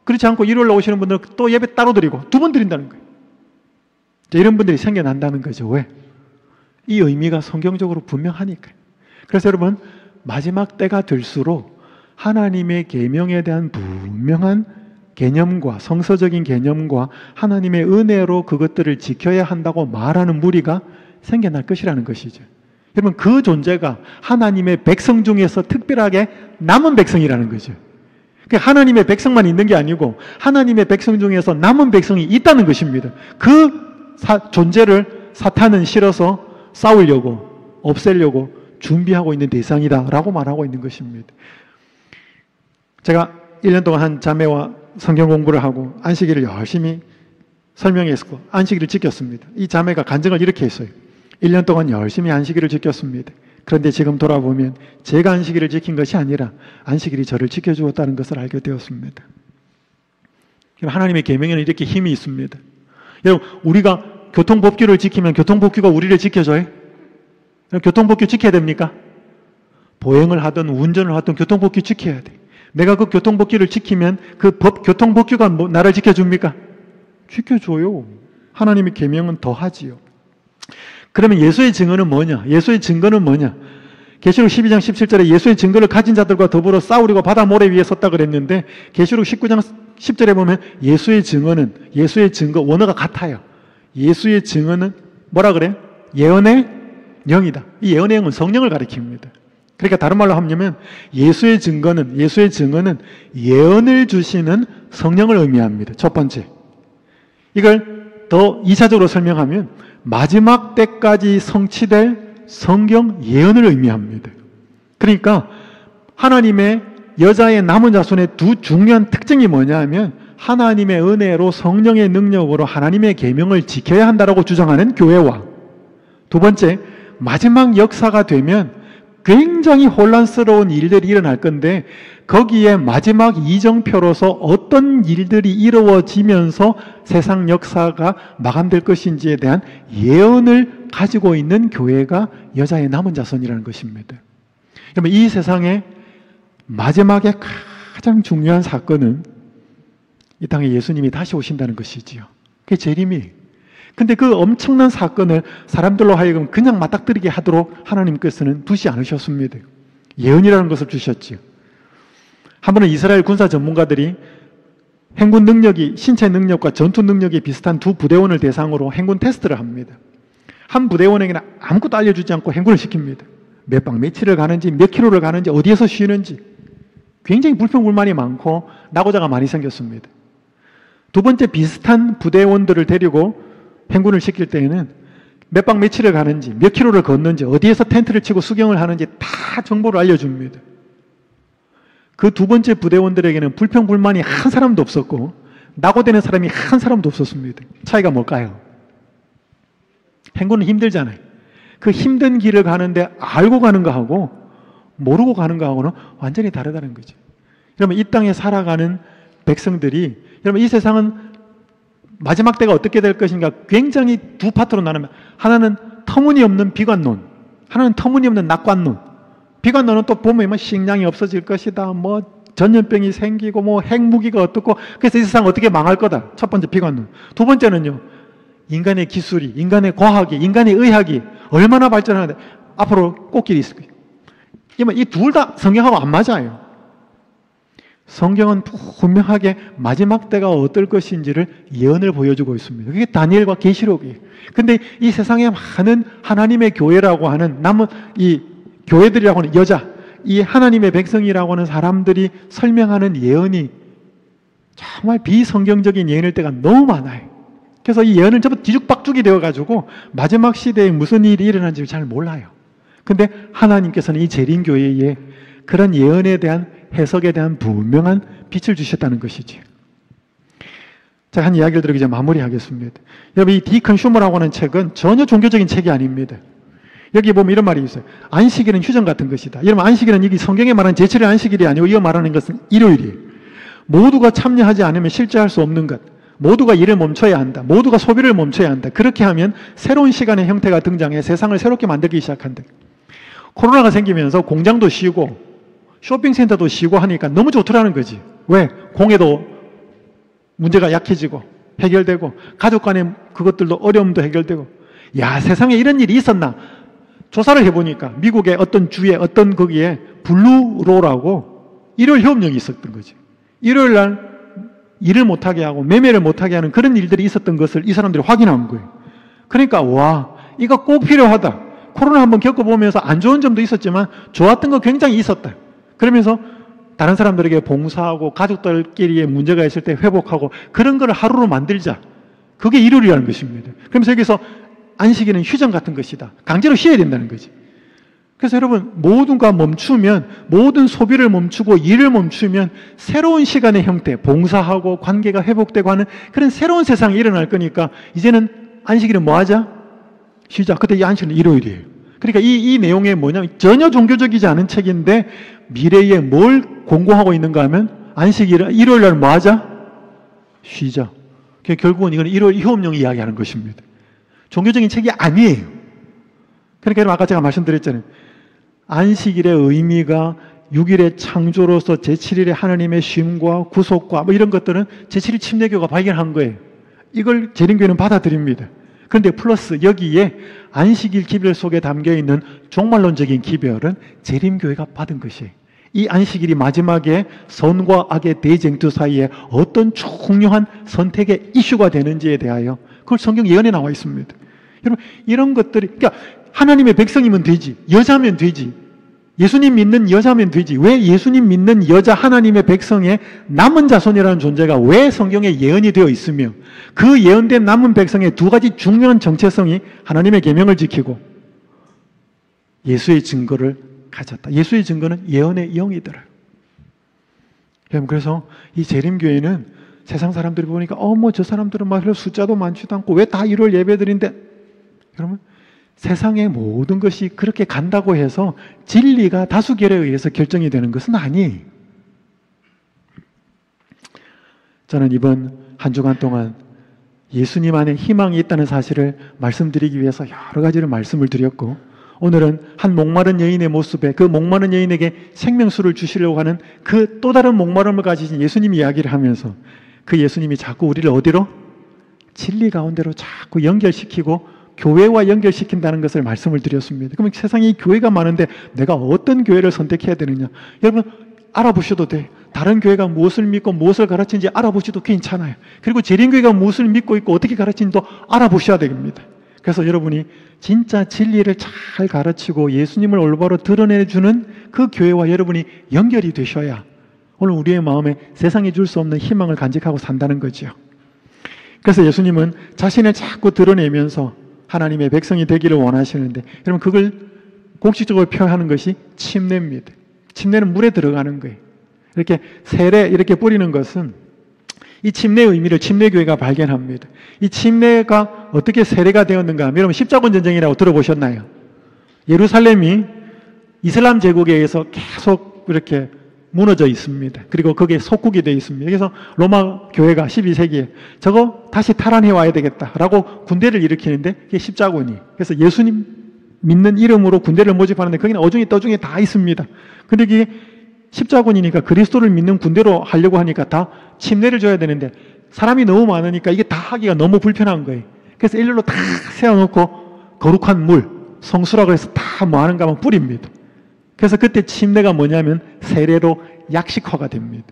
그렇지 않고 일요일날 오시는 분들은 또 예배 따로 드리고 두 번 드린다는 거예요. 이런 분들이 생겨난다는 거죠. 왜? 이 의미가 성경적으로 분명하니까요. 그래서 여러분, 마지막 때가 될수록 하나님의 계명에 대한 분명한 개념과 성서적인 개념과 하나님의 은혜로 그것들을 지켜야 한다고 말하는 무리가 생겨날 것이라는 것이죠. 여러분, 그 존재가 하나님의 백성 중에서 특별하게 남은 백성이라는 거죠. 하나님의 백성만 있는 게 아니고 하나님의 백성 중에서 남은 백성이 있다는 것입니다. 그 존재를 사탄은 실어서 싸우려고, 없애려고 준비하고 있는 대상이다 라고 말하고 있는 것입니다. 제가 1년 동안 한 자매와 성경 공부를 하고 안식일을 열심히 설명했고 안식일을 지켰습니다. 이 자매가 간증을 이렇게 했어요. 1년 동안 열심히 안식일을 지켰습니다. 그런데 지금 돌아보면 제가 안식일을 지킨 것이 아니라 안식일이 저를 지켜주었다는 것을 알게 되었습니다. 하나님의 계명에는 이렇게 힘이 있습니다. 여러분, 우리가 교통법규를 지키면 교통법규가 우리를 지켜줘요? 교통법규 지켜야 됩니까? 보행을 하든 운전을 하든 교통법규 지켜야 돼. 내가 그 교통법규를 지키면 그 교통법규가 나를 지켜줍니까? 지켜줘요. 하나님의 계명은 더하지요. 그러면 예수의 증거는 뭐냐? 예수의 증거는 뭐냐? 계시록 12장 17절에 예수의 증거를 가진 자들과 더불어 싸우려고 바다 모래 위에 섰다 그랬는데 계시록 19장 10절에 보면 예수의 증거 원어가 같아요. 예수의 증거는 뭐라 그래? 예언의 영이다. 이 예언의 영은 성령을 가리킵니다. 그러니까 다른 말로 하면 예수의 증거는 예언을 주시는 성령을 의미합니다. 첫 번째. 이걸 더 2차적으로 설명하면 마지막 때까지 성취될 성경 예언을 의미합니다. 그러니까 하나님의 여자의 남은 자손의 두 중요한 특징이 뭐냐 하면 하나님의 은혜로 성령의 능력으로 하나님의 계명을 지켜야 한다라고 주장하는 교회와 두 번째, 마지막 역사가 되면 굉장히 혼란스러운 일들이 일어날 건데 거기에 마지막 이정표로서 어떤 일들이 이루어지면서 세상 역사가 마감될 것인지에 대한 예언을 가지고 있는 교회가 여자의 남은 자손이라는 것입니다. 그러면 이 세상의 마지막에 가장 중요한 사건은 이 땅에 예수님이 다시 오신다는 것이지요. 그게 재림이에요. 근데 그 엄청난 사건을 사람들로 하여금 그냥 맞닥뜨리게 하도록 하나님께서는 두지 않으셨습니다. 예언이라는 것을 주셨지요. 한 번은 이스라엘 군사 전문가들이 행군 능력이 신체 능력과 전투 능력이 비슷한 두 부대원을 대상으로 행군 테스트를 합니다. 한 부대원에게는 아무것도 알려주지 않고 행군을 시킵니다. 몇 박 며칠을 가는지 몇 킬로를 가는지 어디에서 쉬는지 굉장히 불평불만이 많고 낙오자가 많이 생겼습니다. 두 번째 비슷한 부대원들을 데리고 행군을 시킬 때에는 몇 박 며칠을 가는지 몇 킬로를 걷는지 어디에서 텐트를 치고 수경을 하는지 다 정보를 알려줍니다. 그 두 번째 부대원들에게는 불평불만이 한 사람도 없었고 낙오되는 사람이 한 사람도 없었습니다. 차이가 뭘까요? 행군은 힘들잖아요. 그 힘든 길을 가는데 알고 가는 거하고 모르고 가는 거하고는 완전히 다르다는 거죠. 여러분, 이 땅에 살아가는 백성들이, 여러분, 이 세상은 마지막 때가 어떻게 될 것인가 굉장히 두 파트로 나누면, 하나는 터무니없는 비관론, 하나는 터무니없는 낙관론. 비관론은 또 보면 식량이 없어질 것이다, 전염병이 생기고 핵무기가 어떻고, 그래서 이 세상 어떻게 망할 거다. 첫 번째 비관론. 두 번째는요, 인간의 기술이, 인간의 과학이, 인간의 의학이 얼마나 발전하는데 앞으로 꽃길이 있을 거예요. 이 둘 다 성경하고 안 맞아요. 성경은 분명하게 마지막 때가 어떨 것인지를 예언을 보여주고 있습니다. 그게 다니엘과 계시록이에요. 근데 이 세상에 많은 하나님의 교회라고 하는 남은 이 교회들이라고 하는 이 하나님의 백성이라고 하는 사람들이 설명하는 예언이 정말 비성경적인 예언일 때가 너무 많아요. 그래서 이 예언은 전부 뒤죽박죽이 되어가지고 마지막 시대에 무슨 일이 일어나는지 잘 몰라요. 근데 하나님께서는 이 재림교회에 그런 예언에 대한 해석에 대한 분명한 빛을 주셨다는 것이지. 자, 한 이야기를 들으기 전에 마무리하겠습니다. 여러분, 이 디컨슈머라고 하는 책은 전혀 종교적인 책이 아닙니다. 여기 보면 이런 말이 있어요. 안식일은 휴전 같은 것이다. 여러분, 안식일은 이게 성경에 말하는 제철의 안식일이 아니고 이거 말하는 것은 일요일이에요. 모두가 참여하지 않으면 실제할 수 없는 것. 모두가 일을 멈춰야 한다. 모두가 소비를 멈춰야 한다. 그렇게 하면 새로운 시간의 형태가 등장해 세상을 새롭게 만들기 시작한다. 코로나가 생기면서 공장도 쉬고 쇼핑센터도 쉬고 하니까 너무 좋더라는 거지. 왜? 공해도 문제가 약해지고 해결되고 가족 간의 그것들도 어려움도 해결되고. 야, 세상에 이런 일이 있었나? 조사를 해보니까 미국의 어떤 주에 어떤 거기에 블루로라고 일요일 협력이 있었던 거지. 일요일 날 일을 못하게 하고 매매를 못하게 하는 그런 일들이 있었던 것을 이 사람들이 확인한 거예요. 그러니까 와, 이거 꼭 필요하다. 코로나 한번 겪어보면서 안 좋은 점도 있었지만 좋았던 거 굉장히 있었다. 그러면서 다른 사람들에게 봉사하고 가족들끼리의 문제가 있을 때 회복하고 그런 걸 하루로 만들자. 그게 일요일이라는 것입니다. 그러면서 여기서 안식일은 휴전 같은 것이다. 강제로 쉬어야 된다는 거지. 그래서 여러분, 모든가 멈추면, 모든 소비를 멈추고 일을 멈추면 새로운 시간의 형태, 봉사하고 관계가 회복되고 하는 그런 새로운 세상이 일어날 거니까 이제는 안식일은 뭐 하자? 쉬자. 그때 이 안식일은 일요일이에요. 그러니까 이 내용이 뭐냐면 전혀 종교적이지 않은 책인데 미래에 뭘 공고하고 있는가 하면 안식일, 일요일 날 뭐 하자? 쉬자. 결국은 이건 일요일 휴업용 이야기하는 것입니다. 종교적인 책이 아니에요. 그러니까 아까 제가 말씀드렸잖아요. 안식일의 의미가 6일의 창조로서 제7일의 하나님의 쉼과 구속과 뭐 이런 것들은 제7일 침례교가 발견한 거예요. 이걸 재림교회는 받아들입니다. 그런데 플러스 여기에 안식일 기별 속에 담겨있는 종말론적인 기별은 재림교회가 받은 것이에요. 이 안식일이 마지막에 선과 악의 대쟁투 사이에 어떤 중요한 선택의 이슈가 되는지에 대하여 그걸 성경 예언에 나와 있습니다. 여러분, 이런 것들이, 그러니까 하나님의 백성이면 되지, 여자면 되지, 예수님 믿는 여자면 되지, 왜 예수님 믿는 여자 하나님의 백성의 남은 자손이라는 존재가 왜 성경에 예언이 되어 있으며 그 예언된 남은 백성의 두 가지 중요한 정체성이 하나님의 계명을 지키고 예수의 증거를 가졌다. 예수의 증거는 예언의 영이더라. 여러분, 그래서 이 재림교회는 세상 사람들이 보니까 저 사람들은 막 숫자도 많지도 않고 왜 다 1월 예배드린데, 여러분, 세상의 모든 것이 그렇게 간다고 해서 진리가 다수결에 의해서 결정이 되는 것은 아니에요. 저는 이번 한 주간 동안 예수님 안에 희망이 있다는 사실을 말씀드리기 위해서 여러 가지를 말씀을 드렸고, 오늘은 한 목마른 여인의 모습에 그 목마른 여인에게 생명수를 주시려고 하는 그 또 다른 목마름을 가지신 예수님 이야기를 하면서 그 예수님이 자꾸 우리를 어디로? 진리 가운데로 자꾸 연결시키고 교회와 연결시킨다는 것을 말씀을 드렸습니다. 그러면 세상에 교회가 많은데 내가 어떤 교회를 선택해야 되느냐? 여러분, 알아보셔도 돼. 다른 교회가 무엇을 믿고 무엇을 가르치는지 알아보셔도 괜찮아요. 그리고 재림교회가 무엇을 믿고 있고 어떻게 가르치는지도 알아보셔야 됩니다. 그래서 여러분이 진짜 진리를 잘 가르치고 예수님을 올바로 드러내주는 그 교회와 여러분이 연결이 되셔야 오늘 우리의 마음에 세상이 줄 수 없는 희망을 간직하고 산다는 거죠. 그래서 예수님은 자신을 자꾸 드러내면서 하나님의 백성이 되기를 원하시는데, 여러분, 그걸 공식적으로 표현하는 것이 침례입니다. 침례는 물에 들어가는 거예요. 이렇게 세례 이렇게 뿌리는 것은 이 침례의 의미를 침례교회가 발견합니다. 이 침례가 어떻게 세례가 되었는가 하면, 여러분, 십자군 전쟁이라고 들어보셨나요? 예루살렘이 이슬람 제국에 의해서 계속 이렇게 무너져 있습니다. 그리고 거기에 속국이 되어 있습니다. 그래서 로마 교회가 12세기에 저거 다시 탈환해 와야 되겠다라고 군대를 일으키는데 그게 십자군이. 그래서 예수님 믿는 이름으로 군대를 모집하는데 거기는 어중이 떠중이 다 있습니다. 근데 이게 십자군이니까 그리스도를 믿는 군대로 하려고 하니까 다 침례를 줘야 되는데 사람이 너무 많으니까 이게 다 하기가 너무 불편한 거예요. 그래서 일렬로 다 세워놓고 거룩한 물, 성수라고 해서 다 뭐 하는가 하면 뿌립니다. 그래서 그때 침례가 뭐냐면 세례로 약식화가 됩니다.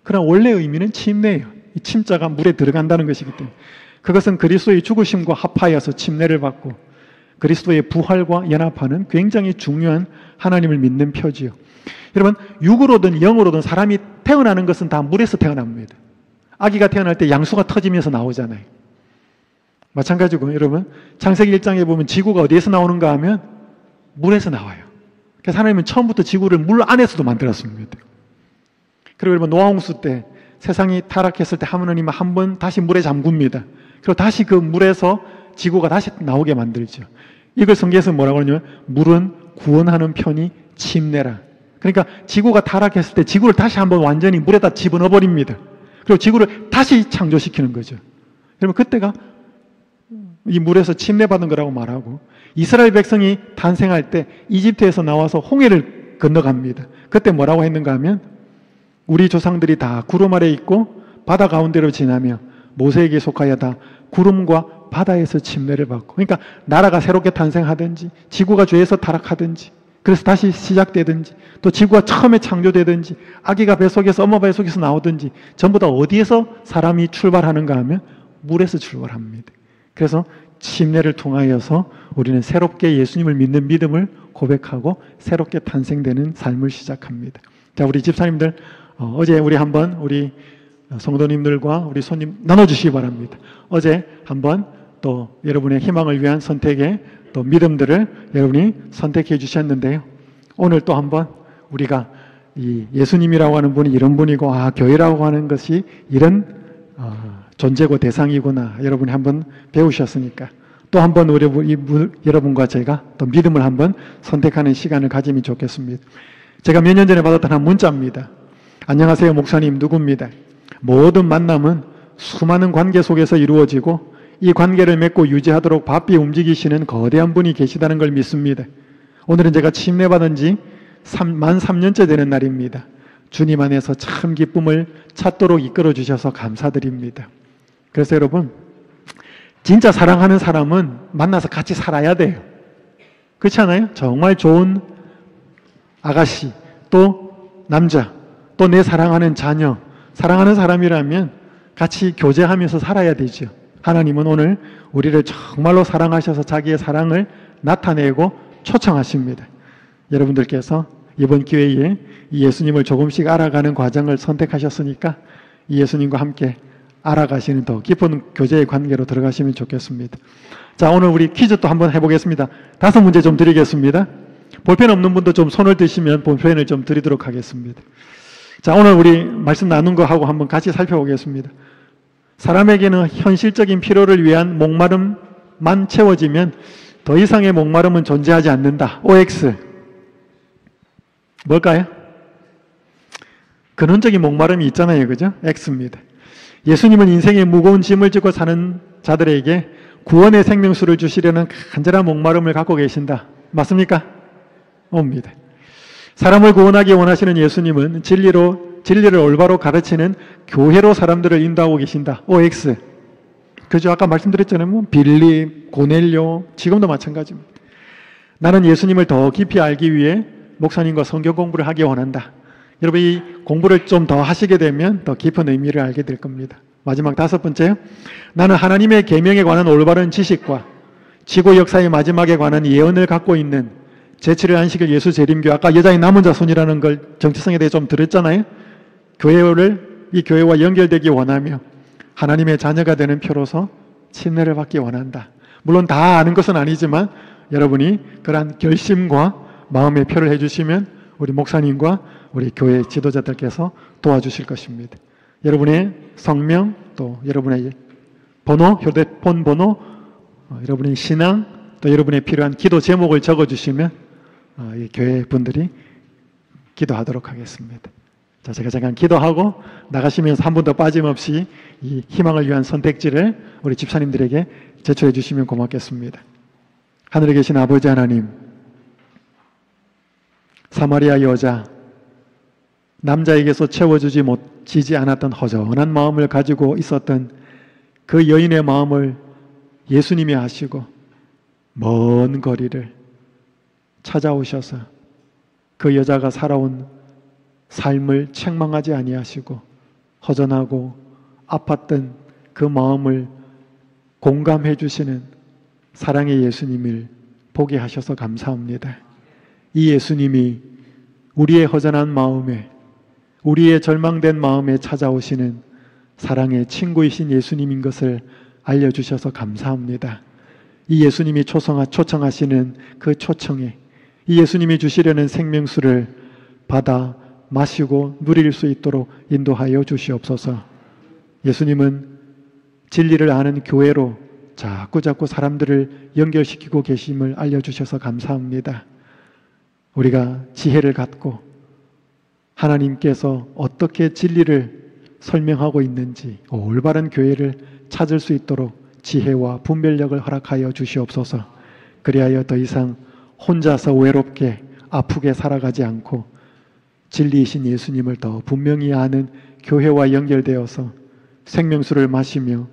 그러나 원래 의미는 침례예요. 이 침자가 물에 들어간다는 것이기 때문에 그것은 그리스도의 죽으심과 합하여서 침례를 받고 그리스도의 부활과 연합하는 굉장히 중요한 하나님을 믿는 표지요. 여러분, 육으로든 영으로든 사람이 태어나는 것은 다 물에서 태어납니다. 아기가 태어날 때 양수가 터지면서 나오잖아요. 마찬가지고 여러분, 창세기 1장에 보면 지구가 어디에서 나오는가 하면 물에서 나와요. 그래서 하나님은 처음부터 지구를 물 안에서도 만들었습니다. 그리고 여러분, 노아홍수 때 세상이 타락했을 때 하나님은 한 번 다시 물에 잠굽니다. 그리고 다시 그 물에서 지구가 다시 나오게 만들죠. 이걸 성경에서 뭐라고 하냐면 물은 구원하는 편이 침례라. 그러니까 지구가 타락했을 때 지구를 다시 한번 완전히 물에다 집어넣어 버립니다. 그리고 지구를 다시 창조시키는 거죠. 여러분, 그때가 이 물에서 침례받은 거라고 말하고, 이스라엘 백성이 탄생할 때 이집트에서 나와서 홍해를 건너갑니다. 그때 뭐라고 했는가 하면 우리 조상들이 다 구름 아래 있고 바다 가운데로 지나며 모세에게 속하여 다 구름과 바다에서 침례를 받고, 그러니까 나라가 새롭게 탄생하든지 지구가 죄에서 타락하든지 그래서 다시 시작되든지 또 지구가 처음에 창조되든지 아기가 뱃속에서 엄마 뱃속에서 나오든지 전부 다 어디에서 사람이 출발하는가 하면 물에서 출발합니다. 그래서 침례를 통하여서 우리는 새롭게 예수님을 믿는 믿음을 고백하고 새롭게 탄생되는 삶을 시작합니다. 자, 우리 집사님들, 어제 우리 한번 우리 성도님들과 우리 손님 나눠주시기 바랍니다. 어제 한번 또 여러분의 희망을 위한 선택에 또 또 믿음들을 여러분이 선택해 주셨는데요. 오늘 또 한번 우리가 이 예수님이라고 하는 분이 이런 분이고, 교회라고 하는 것이 이런 존재고 대상이구나 여러분이 한번 배우셨으니까 또 한번 여러분과 제가 또 믿음을 한번 선택하는 시간을 가지면 좋겠습니다. 제가 몇 년 전에 받았던 한 문자입니다. 안녕하세요 목사님, 누구입니다. 모든 만남은 수많은 관계 속에서 이루어지고 이 관계를 맺고 유지하도록 바삐 움직이시는 거대한 분이 계시다는 걸 믿습니다. 오늘은 제가 침례받은 지 만 3년째 되는 날입니다. 주님 안에서 참 기쁨을 찾도록 이끌어 주셔서 감사드립니다. 그래서 여러분, 진짜 사랑하는 사람은 만나서 같이 살아야 돼요. 그렇지 않아요? 정말 좋은 아가씨, 또 남자, 또 내 사랑하는 자녀, 사랑하는 사람이라면 같이 교제하면서 살아야 되죠. 하나님은 오늘 우리를 정말로 사랑하셔서 자기의 사랑을 나타내고 초청하십니다. 여러분들께서 이번 기회에 이 예수님을 조금씩 알아가는 과정을 선택하셨으니까 이 예수님과 함께 알아가시는 더 깊은 교제의 관계로 들어가시면 좋겠습니다. 자, 오늘 우리 퀴즈 또 한번 해보겠습니다. 5문제 좀 드리겠습니다. 볼펜 없는 분도 좀 손을 드시면 볼펜을 좀 드리도록 하겠습니다. 자, 오늘 우리 말씀 나눈 거 하고 한번 같이 살펴보겠습니다. 사람에게는 현실적인 필요를 위한 목마름만 채워지면 더 이상의 목마름은 존재하지 않는다. OX. 뭘까요? 근원적인 목마름이 있잖아요. 그죠? X입니다. 예수님은 인생의 무거운 짐을 지고 사는 자들에게 구원의 생명수를 주시려는 간절한 목마름을 갖고 계신다. 맞습니까? 옵니다. 사람을 구원하기 원하시는 예수님은 진리를 올바로 가르치는 교회로 사람들을 인도하고 계신다. OX. 그죠? 아까 말씀드렸잖아요. 빌립, 고넬료, 지금도 마찬가지입니다. 나는 예수님을 더 깊이 알기 위해 목사님과 성경 공부를 하기 원한다. 여러분, 이 공부를 좀 더 하시게 되면 더 깊은 의미를 알게 될 겁니다. 마지막 5번째요. 나는 하나님의 계명에 관한 올바른 지식과 지구 역사의 마지막에 관한 예언을 갖고 있는 제7일 안식일 예수 재림교, 아까 여자의 남은 자손이라는 걸 정체성에 대해 좀 들었잖아요. 이 교회와 연결되기 원하며 하나님의 자녀가 되는 표로서 침례를 받기 원한다. 물론 다 아는 것은 아니지만 여러분이 그러한 결심과 마음의 표를 해주시면 우리 목사님과 우리 교회 지도자들께서 도와주실 것입니다. 여러분의 성명, 또 여러분의 번호, 휴대폰 번호, 여러분의 신앙, 또 여러분의 필요한 기도 제목을 적어주시면 이 교회 분들이 기도하도록 하겠습니다. 자, 제가 잠깐 기도하고 나가시면서 한 분도 빠짐없이 이 희망을 위한 선택지를 우리 집사님들에게 제출해 주시면 고맙겠습니다. 하늘에 계신 아버지 하나님, 사마리아 여자, 남자에게서 채워지지 않았던 허전한 마음을 가지고 있었던 그 여인의 마음을 예수님이 아시고 먼 거리를 찾아오셔서 그 여자가 살아온 삶을 책망하지 아니하시고 허전하고 아팠던 그 마음을 공감해 주시는 사랑의 예수님을 보게 하셔서 감사합니다. 이 예수님이 우리의 허전한 마음에, 우리의 절망된 마음에 찾아오시는 사랑의 친구이신 예수님인 것을 알려주셔서 감사합니다. 이 예수님이 초청하시는 그 초청에 이 예수님이 주시려는 생명수를 받아 마시고 누릴 수 있도록 인도하여 주시옵소서. 예수님은 진리를 아는 교회로 자꾸 사람들을 연결시키고 계심을 알려주셔서 감사합니다. 우리가 지혜를 갖고 하나님께서 어떻게 진리를 설명하고 있는지 올바른 교회를 찾을 수 있도록 지혜와 분별력을 허락하여 주시옵소서. 그리하여 더 이상 혼자서 외롭게 아프게 살아가지 않고 진리이신 예수님을 더 분명히 아는 교회와 연결되어서 생명수를 마시며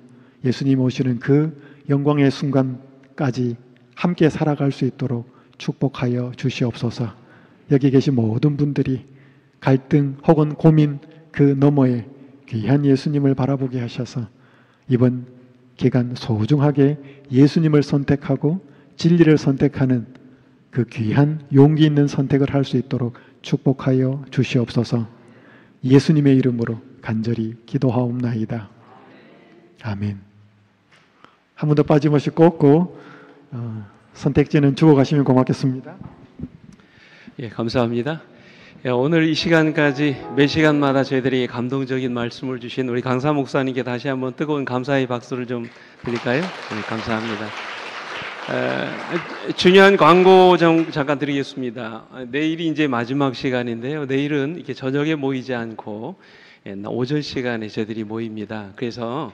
예수님 오시는 그 영광의 순간까지 함께 살아갈 수 있도록 축복하여 주시옵소서. 여기 계신 모든 분들이 갈등 혹은 고민 그 너머에 귀한 예수님을 바라보게 하셔서 이번 기간 소중하게 예수님을 선택하고 진리를 선택하는 그 귀한 용기 있는 선택을 할 수 있도록 축복하여 주시옵소서. 예수님의 이름으로 간절히 기도하옵나이다. 아멘. 한 번도 빠짐없이 꽂고 선택지는 주고 가시면 고맙겠습니다. 예, 감사합니다. 예, 오늘 이 시간까지 매 시간마다 저희들이 감동적인 말씀을 주신 우리 강사 목사님께 다시 한번 뜨거운 감사의 박수를 좀 드릴까요? 네, 감사합니다. 중요한 광고 좀 잠깐 드리겠습니다. 내일이 이제 마지막 시간인데요. 내일은 이렇게 저녁에 모이지 않고 오전 시간에 저희들이 모입니다. 그래서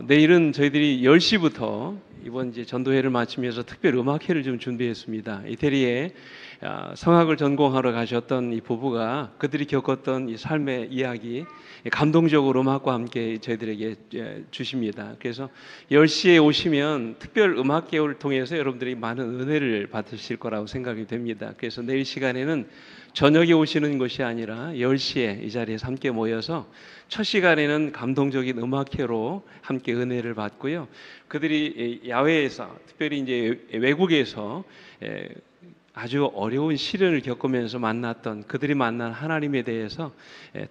내일은 저희들이 10시부터 이번 이제 전도회를 마치면서 특별 음악회를 좀 준비했습니다. 이태리에 성악을 전공하러 가셨던 이 부부가 그들이 겪었던 이 삶의 이야기 감동적으로 음악과 함께 저희들에게 주십니다. 그래서 10시에 오시면 특별 음악회를 통해서 여러분들이 많은 은혜를 받으실 거라고 생각이 됩니다. 그래서 내일 시간에는 저녁에 오시는 것이 아니라 10시에 이 자리에서 함께 모여서 첫 시간에는 감동적인 음악회로 함께 은혜를 받고요. 그들이 야외에서 특별히 이제 외국에서 아주 어려운 시련을 겪으면서 만났던 그들이 만난 하나님에 대해서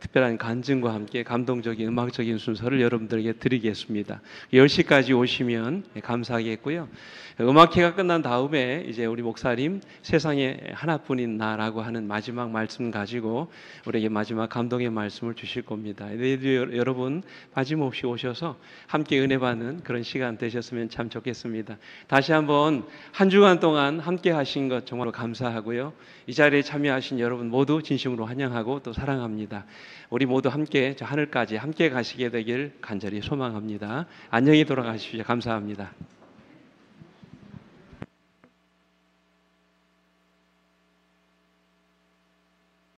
특별한 간증과 함께 감동적인 음악적인 순서를 여러분들에게 드리겠습니다. 10시까지 오시면 감사하겠고요. 음악회가 끝난 다음에 이제 우리 목사님 세상에 하나뿐인 나라고 하는 마지막 말씀 가지고 우리에게 마지막 감동의 말씀을 주실 겁니다. 내일도 여러분 빠짐없이 오셔서 함께 은혜 받는 그런 시간 되셨으면 참 좋겠습니다. 다시 한번 한 주간 동안 함께 하신 것 정말로 감사하고요. 이 자리에 참여하신 여러분 모두 진심으로 환영하고 또 사랑합니다. 우리 모두 함께 저 하늘까지 함께 가시게 되길 간절히 소망합니다. 안녕히 돌아가십시오. 감사합니다.